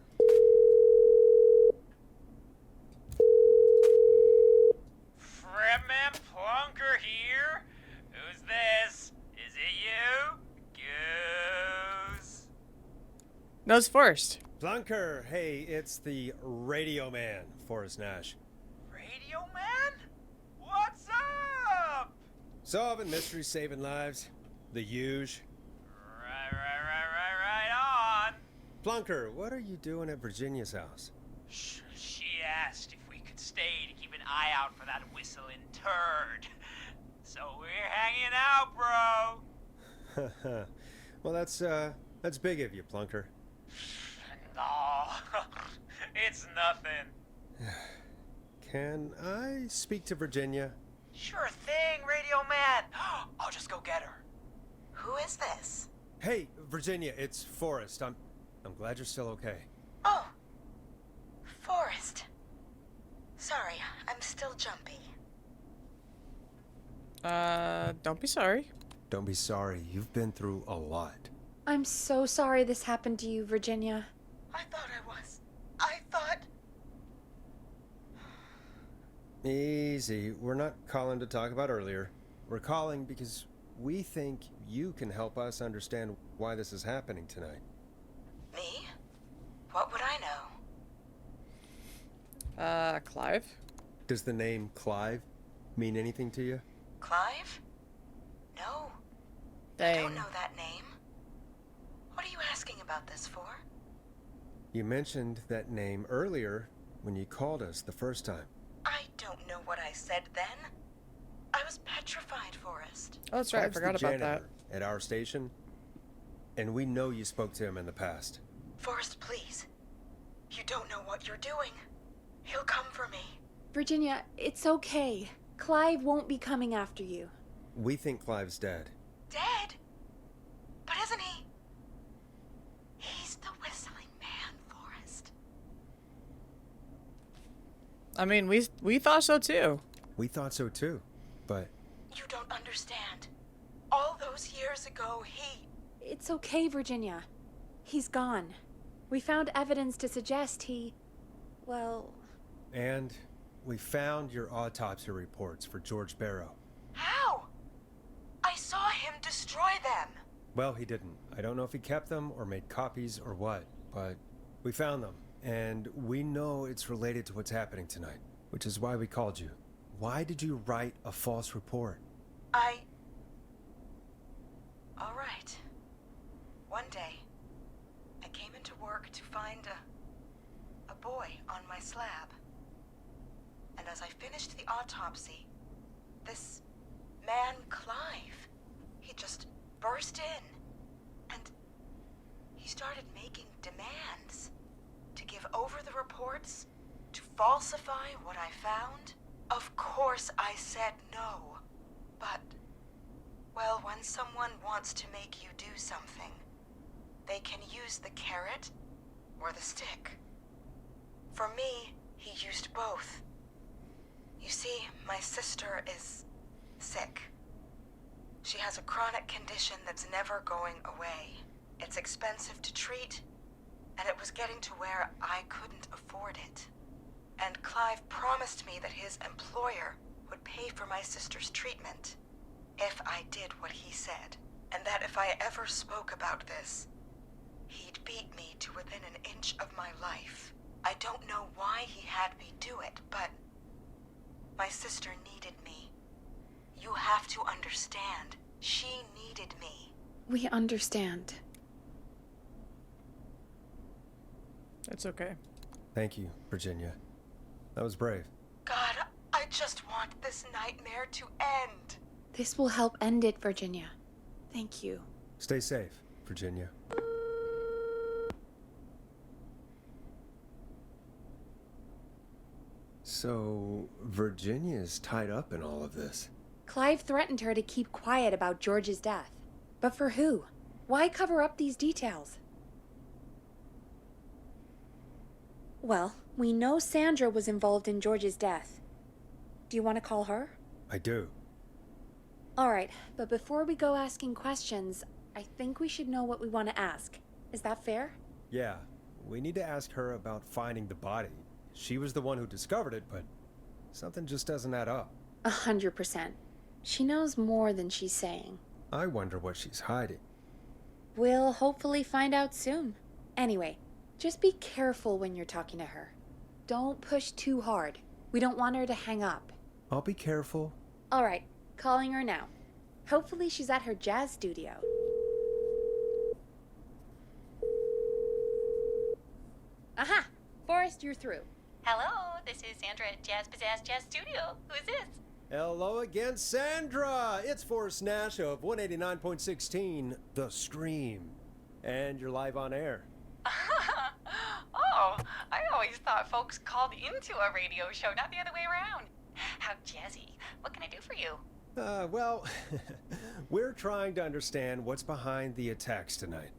Fretman Plunker here? Who's this? Is it you? Goose? No, it's Forrest. Plunker, hey, it's the radio man, Forrest Nash. Radio man? What's up? Solving mysteries, saving lives. The huge. Right on. Plunker, what are you doing at Virginia's house? She asked if we could stay to keep an eye out for that whistling turd. So we're hanging out, bro. Well, that's big of you, Plunker. No, it's nothing. Can I speak to Virginia? Sure thing, radio man. I'll just go get her. Who is this? Hey, Virginia, it's Forrest. I'm glad you're still okay. Oh, Forrest. Sorry, I'm still jumpy. Don't be sorry. Don't be sorry. You've been through a lot. I'm so sorry this happened to you, Virginia. I thought I was. I thought... Easy. We're not calling to talk about earlier. We're calling because we think you can help us understand why this is happening tonight. Me? What would I know? Clive? Does the name Clive mean anything to you? Clive? No. I Dang. don't know that name. What are you asking about this for? You mentioned that name earlier when you called us the first time. I don't know what I said then. I was petrified, Forrest. Oh, that's right. I Clive's forgot the about that. janitor at our station, and we know you spoke to him in the past. Forrest, please. You don't know what you're doing. He'll come for me. Virginia, it's okay. Clive won't be coming after you. We think Clive's dead. Dead? But isn't he? He's the whistling man, Forrest. I mean, we thought so too. We thought so too, but You don't understand. All those years ago, he... It's okay, Virginia. He's gone. We found evidence to suggest he... Well... And we found your autopsy reports for George Barrow. How? I saw him destroy them. Well, he didn't. I don't know if he kept them or made copies or what, but we found them. And we know it's related to what's happening tonight, which is why we called you. Why did you write a false report? All right. One day, I came into work to find a boy on my slab. And as I finished the autopsy, this man, Clive, he just burst in. And he started making demands to give over the reports, to falsify what I found. Of course I said no. But, well, when someone wants to make you do something, they can use the carrot or the stick. For me, he used both. You see, my sister is sick. She has a chronic condition that's never going away. It's expensive to treat, and it was getting to where I couldn't afford it. And Clive promised me that his employer would pay for my sister's treatment if I did what he said, and that if I ever spoke about this, he'd beat me to within an inch of my life. I don't know why he had me do it, but my sister needed me. You have to understand. She needed me. We understand. It's okay. Thank you, Virginia. That was brave. God, I just want this nightmare to end. This will help end it, Virginia. Thank you. Stay safe, Virginia. So, Virginia's tied up in all of this. Clive threatened her to keep quiet about George's death. But for who? Why cover up these details? Well, we know Sandra was involved in George's death. Do you want to call her? I do. All right, but before we go asking questions, I think we should know what we want to ask. Is that fair? Yeah, we need to ask her about finding the body. She was the one who discovered it, but something just doesn't add up. 100%. She knows more than she's saying. I wonder what she's hiding. We'll hopefully find out soon. Anyway, just be careful when you're talking to her. Don't push too hard. We don't want her to hang up. I'll be careful. All right, calling her now. Hopefully she's at her jazz studio. Aha! Forrest, you're through. Hello, this is Sandra at Jazz Pizzazz Jazz Studio. Who is this? Hello again, Sandra! It's Forrest Nash of 189.16, The Scream. And you're live on air. Oh, I always thought folks called into a radio show, not the other way around. How jazzy. What can I do for you? Well, we're trying to understand what's behind the attacks tonight.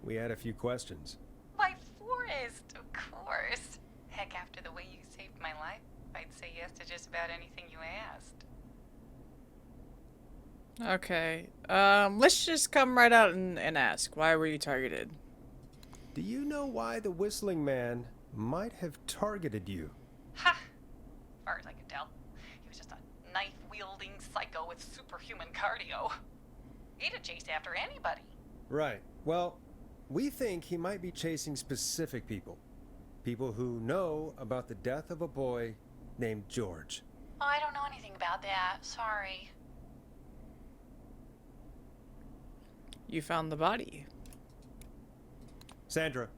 We had a few questions. Why, Forrest, of course. Heck, after the way you saved my life, I'd say yes to just about anything you asked. Okay. Let's just come right out and ask. Why were you targeted? Do you know why the Whistling Man might have targeted you? Ha! As far as I could tell, he was just a knife-wielding psycho with superhuman cardio. He'd chase after anybody. Right. Well, we think he might be chasing specific people. People who know about the death of a boy named George. Oh, I don't know anything about that. Sorry. You found the body. Sandra,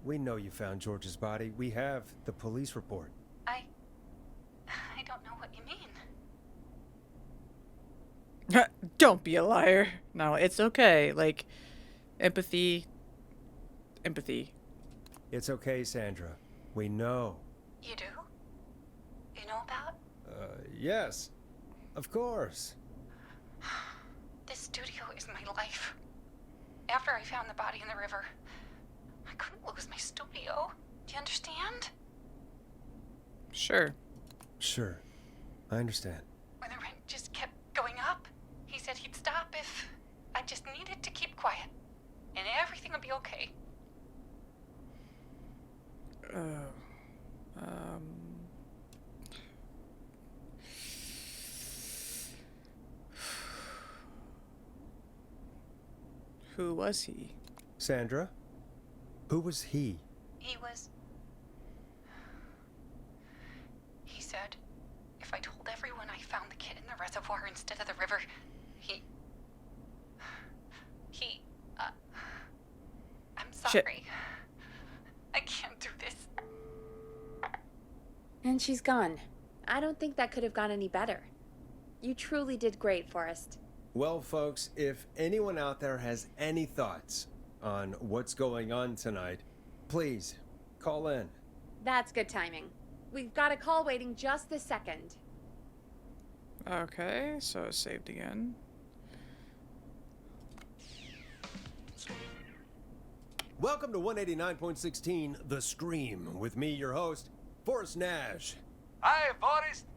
we know you found George's body. We have the police report. I don't know what you mean. Don't be a liar. No, it's okay. Like, empathy. It's okay, Sandra. We know. You do? You know about? Yes. Of course. This studio is my life. After I found the body in the river, I couldn't lose my studio. Do you understand? Sure. Sure. I understand. When the rent just kept going up, he said he'd stop if I just needed to keep quiet. And everything would be okay. Who was he? Sandra? Who was he? He said, if I told everyone I found the kid in the reservoir instead of the river, I'm sorry. I can't do this. And she's gone. I don't think that could have gone any better. You truly did great, Forrest. Well, folks, if anyone out there has any thoughts on what's going on tonight, please call in. That's good timing. We've got a call waiting just this second. Okay, so it's saved again. Welcome to 189.16, The Scream, with me, your host, Forrest Nash. Hi, Forrest.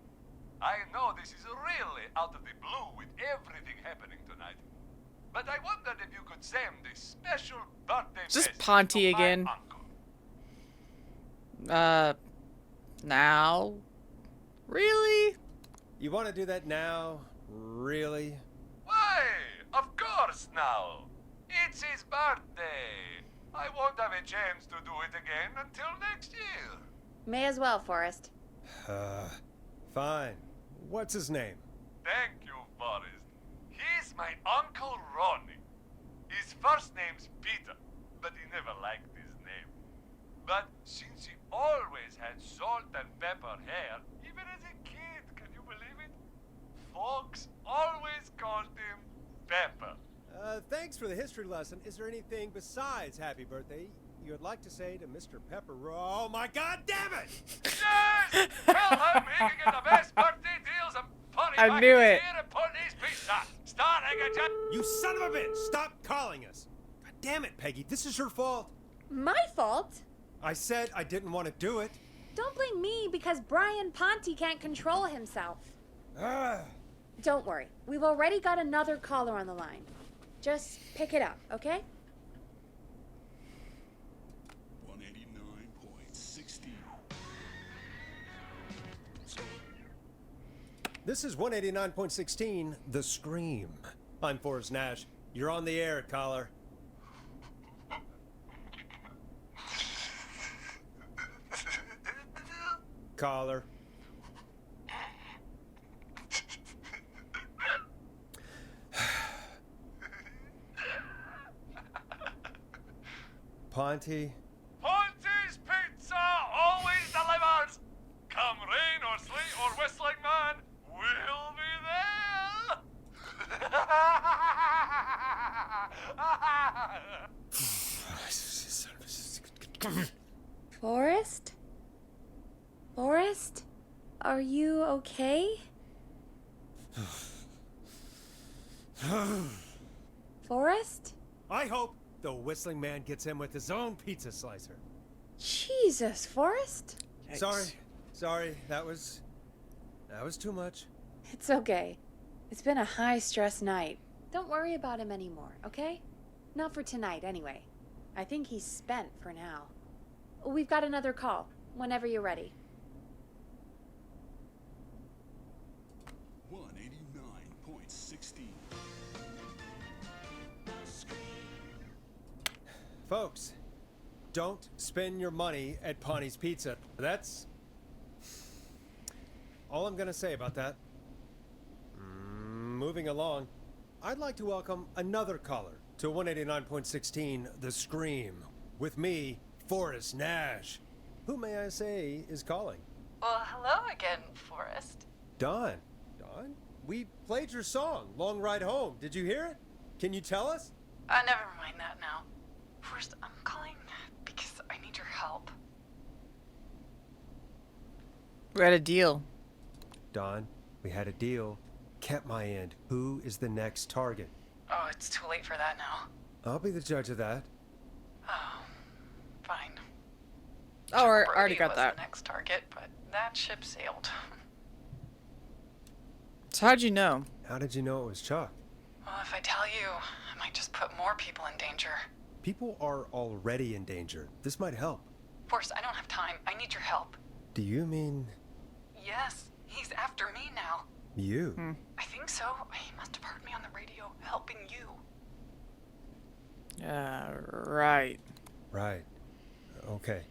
I know this is really out of the blue with everything happening tonight. But I wondered if you could send this special birthday Is this message Ponty to my again? uncle. Now? Really? You want to do that now? Really? Why? Of course now. It's his birthday. I won't have a chance to do it again until next year. May as well, Forrest. Fine. What's his name? Thank you Forrest. He's my Uncle Ronnie. His first name's Peter, but he never liked his name. But since he always had salt and pepper hair, even as a kid, can you believe it? Folks always called him Pepper. Thanks for the history lesson. Is there anything besides happy birthday you would like to say to Mr. Pepper? Oh my God damn it! Yes! Tell him he can get the best birthday deals and put I back knew in it. here and put these pizza. Starting again. You son of a bitch! Stop calling us! God damn it, Peggy, this is your fault. My fault? I said I didn't want to do it. Don't blame me because Brian Ponte can't control himself. Ah. Don't worry. We've already got another caller on the line. Just pick it up, okay? 189.16. This is 189.16, The Scream. I'm Forrest Nash. You're on the air, caller. Caller. Ponte? Ponte's Pizza always delivers. Come rain or sleet or whistling man, we'll be there. Forrest? Forrest? Are you okay? Forrest? I hope the whistling man gets in with his own pizza slicer. Jesus, Forrest? Yikes. Sorry, that was too much. It's okay. It's been a high-stress night. Don't worry about him anymore, okay? Not for tonight, anyway. I think he's spent for now. We've got another call, whenever you're ready. 189.16. Folks, don't spend your money at Ponte's Pizza. That's all I'm gonna say about that. Moving along, I'd like to welcome another caller to 189.16, The Scream, with me, Forrest Nash. Who, may I say, is calling? Well, hello again, Forrest. Don. Don? We played your song, Long Ride Home. Did you hear it? Can you tell us? Never mind that now. Forrest, I'm calling because I need your help. We had a deal. Don, we had a deal. Kept my end. Who is the next target? Oh, it's too late for that now. I'll be the judge of that. Oh, fine. Oh, I already Brody got was that. the next target, but that ship sailed. So how'd you know? How did you know it was Chuck? Well, if I tell you, I might just put more people in danger. People are already in danger. This might help. Forrest, I don't have time. I need your help. Do you mean Yes, he's after me now. you? I think so. He must have heard me on the radio helping you. Right. Right. Okay.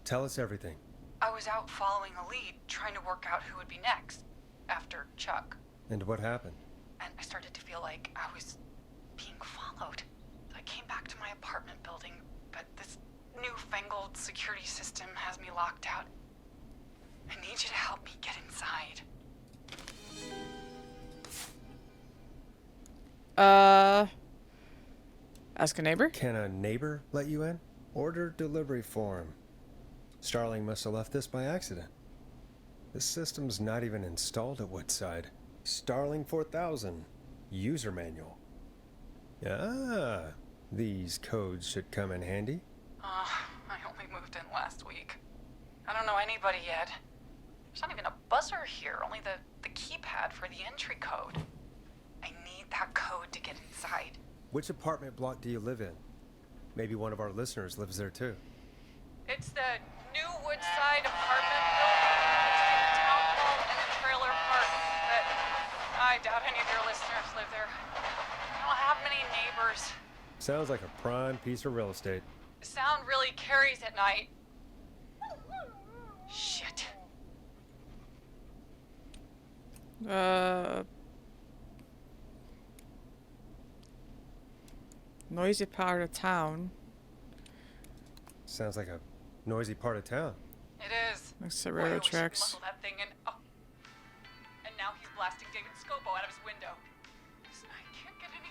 Tell us everything. I was out following a lead, trying to work out who would be next, after Chuck. And what happened? And I started to feel like I was being followed. I came back to my apartment building, but this newfangled security system has me locked out. I need you to help me get inside. Ask a neighbor? Can a neighbor let you in? Order delivery form. Starling must have left this by accident. This system's not even installed at Woodside. Starling 4000. User manual. Ah, these codes should come in handy. I only moved in last week. I don't know anybody yet. There's not even a buzzer here, only the keypad for the entry code. I need that code to get inside. Which apartment block do you live in? Maybe one of our listeners lives there too. It's the new Woodside apartment building between the town hall and the trailer park. But I doubt any of your listeners live there. I don't have many neighbors. Sounds like a prime piece of real estate. Sound really carries at night. Shit. Noisy part of town. Sounds like a noisy part of town. It is. Next to Boy, I railroad wish he'd tracks. muzzle that thing and and now he's blasting David Scopo out of his window. Listen, I can't get any.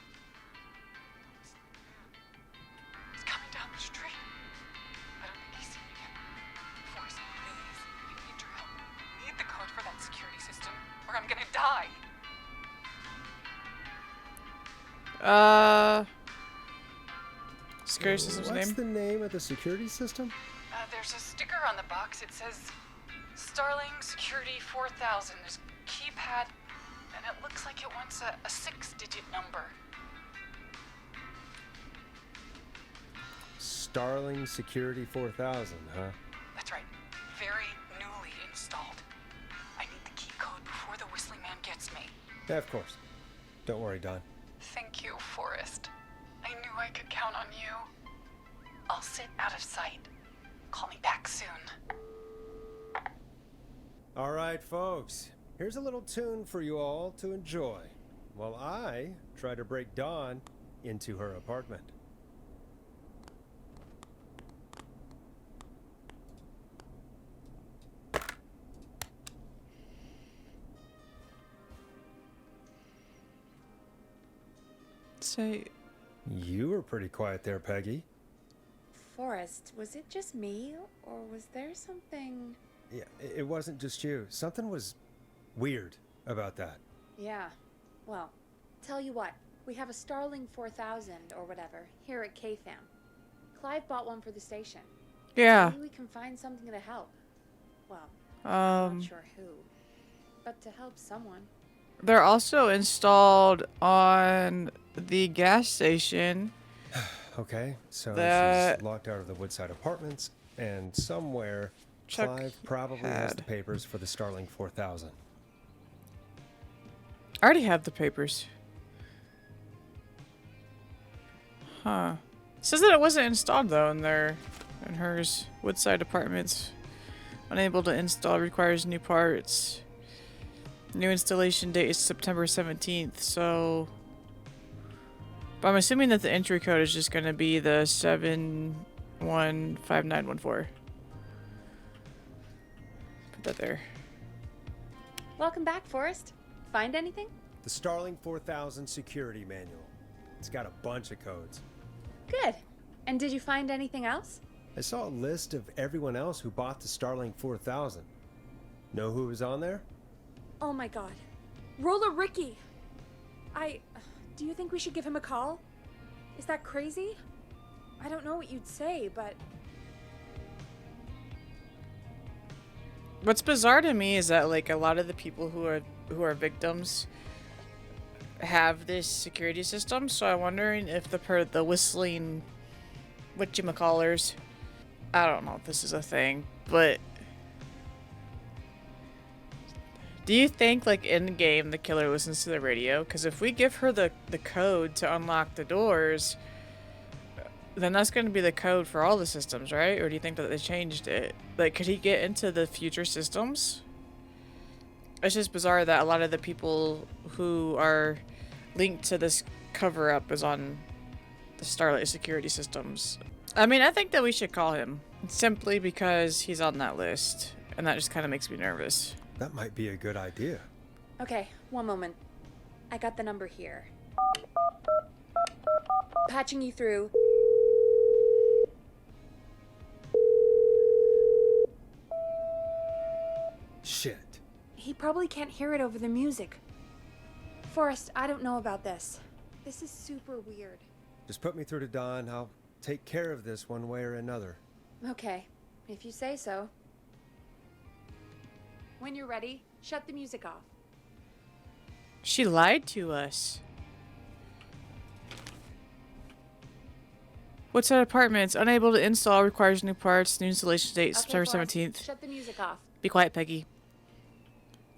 He's coming down the street. I don't think he's seen me yet. Forrest, please, I need your help. I need the code for that security system, or I'm gonna die. Security system's What's name? the name of the security system? There's a sticker on the box. It says Starling Security 4000. There's a keypad, and it looks like it wants a 6-digit number. Starling Security 4000, huh? That's right. Very newly installed. I need the key code before the Whistling Man gets me. Yeah, of course. Don't worry, Don. Thank you, Forrest. I knew I could count on you. I'll sit out of sight. Call me back soon. All right, folks. Here's a little tune for you all to enjoy while I try to break Dawn into her apartment. Say, You were pretty quiet there, Peggy. Forrest, was it just me, or was there something... Yeah, it wasn't just you. Something was weird about that. Yeah, well, tell you what, we have a Starling 4000 or whatever here at KFAM. Clive bought one for the station. yeah. Maybe we can find something to help. Well, I'm Um, not sure who, but to help someone. they're also installed on the gas station. Okay, so That- she's locked out of the Woodside Apartments, and somewhere Chuck Clive probably has the had. papers for the Starling 4000. I already have the papers. Huh. It says that it wasn't installed though in hers. Woodside Apartments. Unable to install, requires new parts. New installation date is September 17th, so... But I'm assuming that the entry code is just going to be the 715914. Put that there. Welcome back, Forrest. Find anything? The Starling 4000 security manual. It's got a bunch of codes. Good. And did you find anything else? I saw a list of everyone else who bought the Starling 4000. Know who was on there? Oh my god. Roller Ricky! Do you think we should give him a call? Is that crazy? I don't know what you'd say, but... What's bizarre to me is that like a lot of the people who are victims have this security system, so I'm wondering if the whistling whatchamacallers, I don't know if this is a thing, but do you think like in game the killer listens to the radio? Because if we give her the code to unlock the doors, then that's going to be the code for all the systems, right? Or do you think that they changed it? Like, could he get into the future systems? It's just bizarre that a lot of the people who are linked to this cover-up is on the Starlight security systems. I mean, I think that we should call him. Simply because he's on that list. And that just kind of makes me nervous. That might be a good idea. Okay, one moment. I got the number here. Patching you through. Shit. He probably can't hear it over the music. Forrest, I don't know about this. This is super weird. Just put me through to Don. I'll take care of this one way or another. Okay, if you say so. When you're ready, shut the music off. She lied to us. What's that apartments? Unable to install, requires new parts, new installation date, Okay, September Forrest, 17th. Shut the music off. Be quiet, Peggy.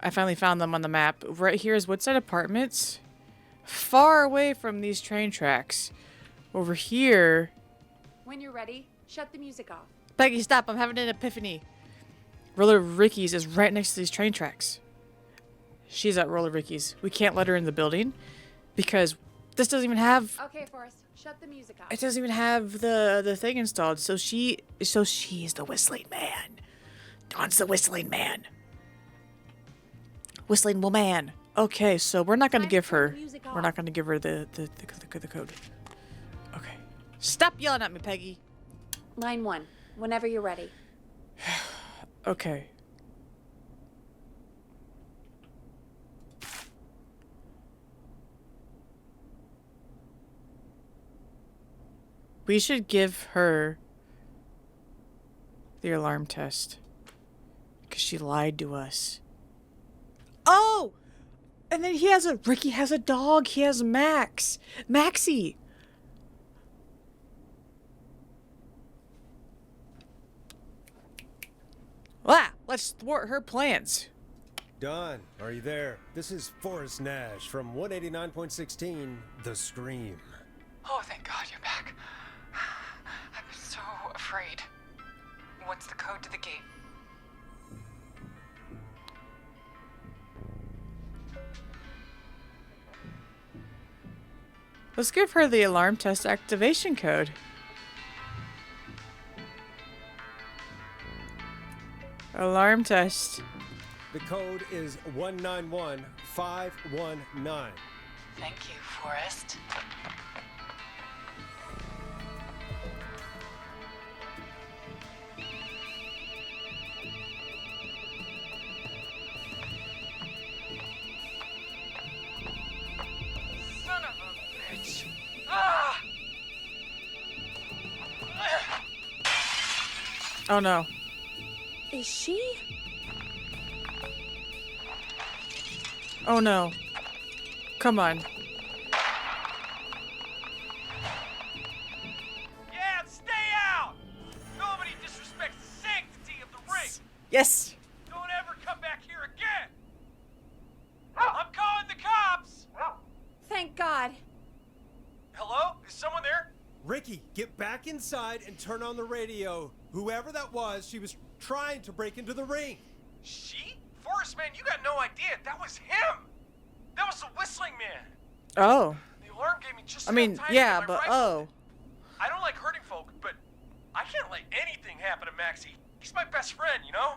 I finally found them on the map. Right here is Woodside Apartments. Far away from these train tracks. Over here... When you're ready, shut the music off. Peggy, stop. I'm having an epiphany. Roller Ricky's is right next to these train tracks. She's at Roller Ricky's. We can't let her in the building because this doesn't even have. Okay, Forrest, shut the music off. It doesn't even have the thing installed. So she's the whistling man. Dawn's the whistling man. Whistling woman. Okay, so we're not gonna give her. We're not gonna give her the code. Okay. Stop yelling at me, Peggy. Line 1, whenever you're ready. Okay. We should give her the alarm test. Because she lied to us. Oh! And then Ricky has a dog. He has Maxie. Wow, let's thwart her plans. Don, are you there? This is Forrest Nash from 189.16, The Scream. Oh, thank God you're back. I'm so afraid. What's the code to the gate? Let's give her the alarm test activation code. Alarm test. The code is 191519. Thank you, Forrest. Son of a bitch. Ah! Oh no. Is she? Oh no. Come on. Yeah, stay out! Nobody disrespects the sanctity of the ring! Yes. Don't ever come back here again! I'm calling the cops! Thank God. Hello? Is someone there? Ricky, get back inside and turn on the radio. Whoever that was, she was trying to break into the ring. She? Forrest, man, you got no idea. That was him! That was the whistling man! Oh. The alarm gave me just I enough mean, time to yeah, get my but rifle. oh. I don't like hurting folk, but I can't let anything happen to Maxie. He's my best friend, you know?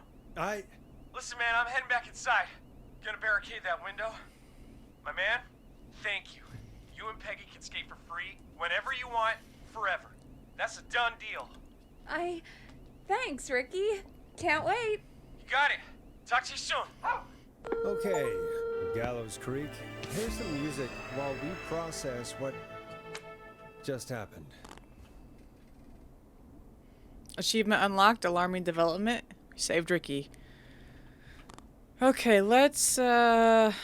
Listen, man, I'm heading back inside. Gonna barricade that window. My man, thank you. You and Peggy can skate for free whenever you want, forever. That's a done deal. Thanks, Ricky. Can't wait. You got it. Talk to you soon. Okay, Gallows Creek. Here's some music while we process what just happened. Achievement unlocked. Alarming development. Saved Ricky. Okay, let's this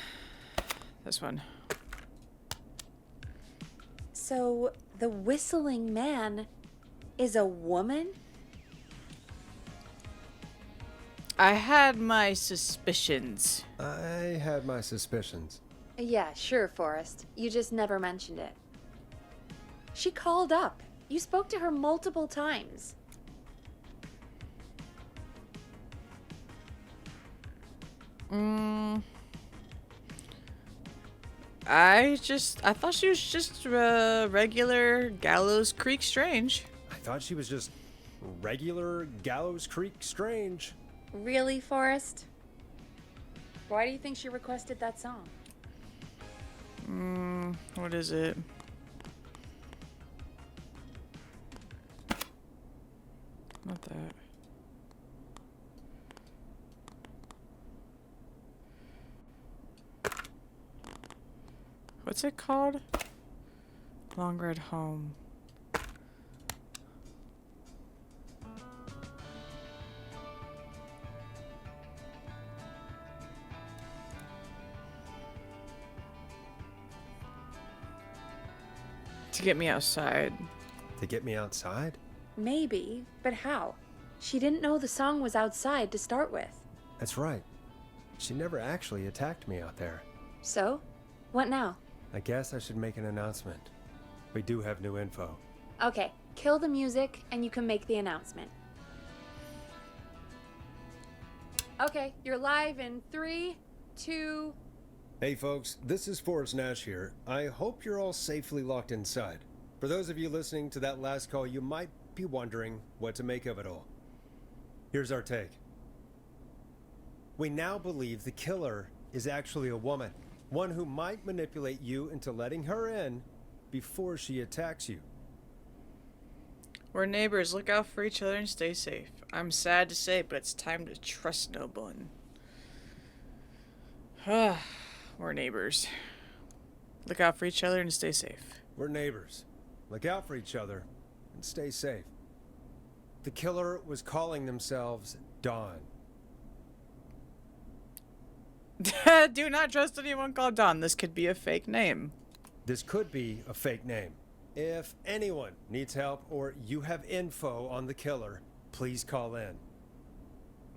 one. So, the whistling man is a woman? I had my suspicions. I had my suspicions. Yeah, sure, Forrest. You just never mentioned it. She called up. You spoke to her multiple times. I thought she was just regular Gallows Creek Strange. I thought she was just regular Gallows Creek Strange. Really, Forrest? Why do you think she requested that song? What is it? Not that. What's it called? Long Ride Home. To get me outside. To get me outside? Maybe, but how? She didn't know the song was outside to start with. That's right. She never actually attacked me out there. So? What now? I guess I should make an announcement. We do have new info. Okay, kill the music and you can make the announcement. Okay, you're live in 3, 2, Hey folks, this is Forrest Nash here. I hope you're all safely locked inside. For those of you listening to that last call, you might be wondering what to make of it all. Here's our take. We now believe the killer is actually a woman. One who might manipulate you into letting her in before she attacks you. We're neighbors. Look out for each other and stay safe. I'm sad to say, but it's time to trust no one. We're neighbors. Look out for each other and stay safe. We're neighbors. Look out for each other and stay safe. The killer was calling themselves Dawn. Do not trust anyone called Don. This could be a fake name. This could be a fake name. If anyone needs help or you have info on the killer, please call in.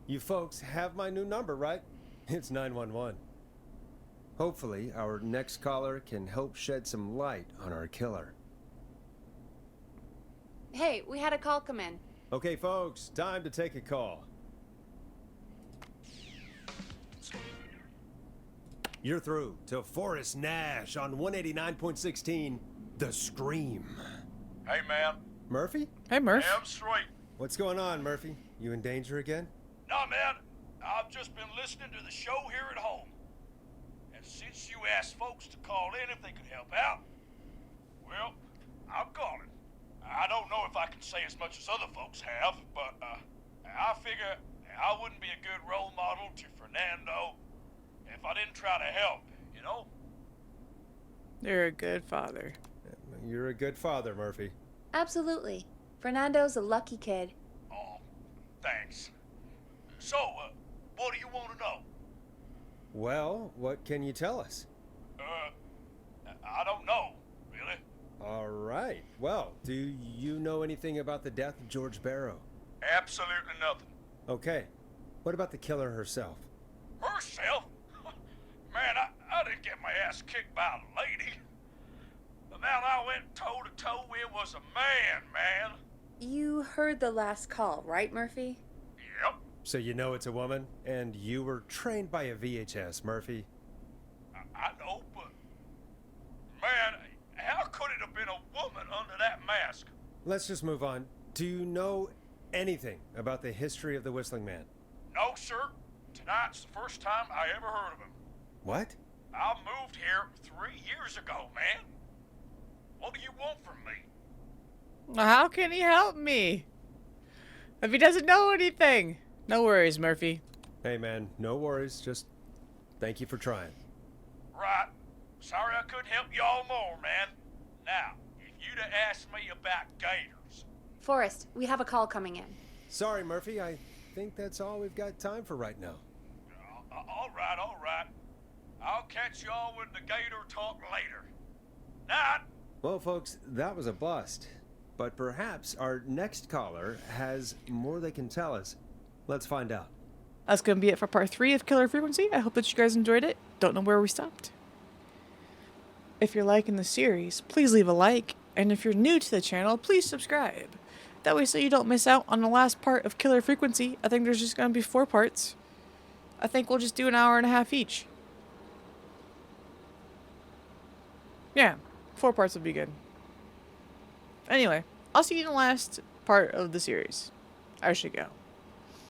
You folks have my new number, right? It's 911. Hopefully, our next caller can help shed some light on our killer. Hey, we had a call come in. Okay, folks, time to take a call. You're through to Forrest Nash on 189.16, The Scream. Hey, man. Murphy? Hey, Murph. Damn straight. What's going on, Murphy? You in danger again? Nah, man. I've just been listening to the show here at home. And since you asked folks to call in if they could help out, well, I'm calling. I don't know if I can say as much as other folks have, but I figure I wouldn't be a good role model to Fernando if I didn't try to help, you know? You're a good father. You're a good father, Murphy. Absolutely. Fernando's a lucky kid. Oh, thanks. So, what do you want to know? Well, what can you tell us? I don't know, really. All right. Well, do you know anything about the death of George Barrow? Absolutely nothing. Okay. What about the killer herself? Herself? Man, I didn't get my ass kicked by a lady. The man I went toe-to-toe with was a man. You heard the last call, right, Murphy? Yep. So you know it's a woman, and you were trained by a VHS, Murphy. I know, but... Man, how could it have been a woman under that mask? Let's just move on. Do you know anything about the history of the Whistling Man? No, sir. Tonight's the first time I ever heard of him. What? I moved here 3 years ago, man. What do you want from me? How can he help me? If he doesn't know anything. No worries, Murphy. Hey, man, no worries. Just thank you for trying. Right. Sorry I couldn't help y'all more, man. Now, if you'd have asked me about gators... Forrest, we have a call coming in. Sorry, Murphy. I think that's all we've got time for right now. All right. I'll catch y'all with the gator talk later. Night. Well, folks, that was a bust. But perhaps our next caller has more they can tell us. Let's find out. That's going to be it for part 3 of Killer Frequency. I hope that you guys enjoyed it. Don't know where we stopped. If you're liking the series, please leave a like. And if you're new to the channel, please subscribe. That way so you don't miss out on the last part of Killer Frequency. I think there's just going to be 4 parts. I think we'll just do an hour and a half each. Yeah, 4 parts would be good. Anyway, I'll see you in the last part of the series. I should go.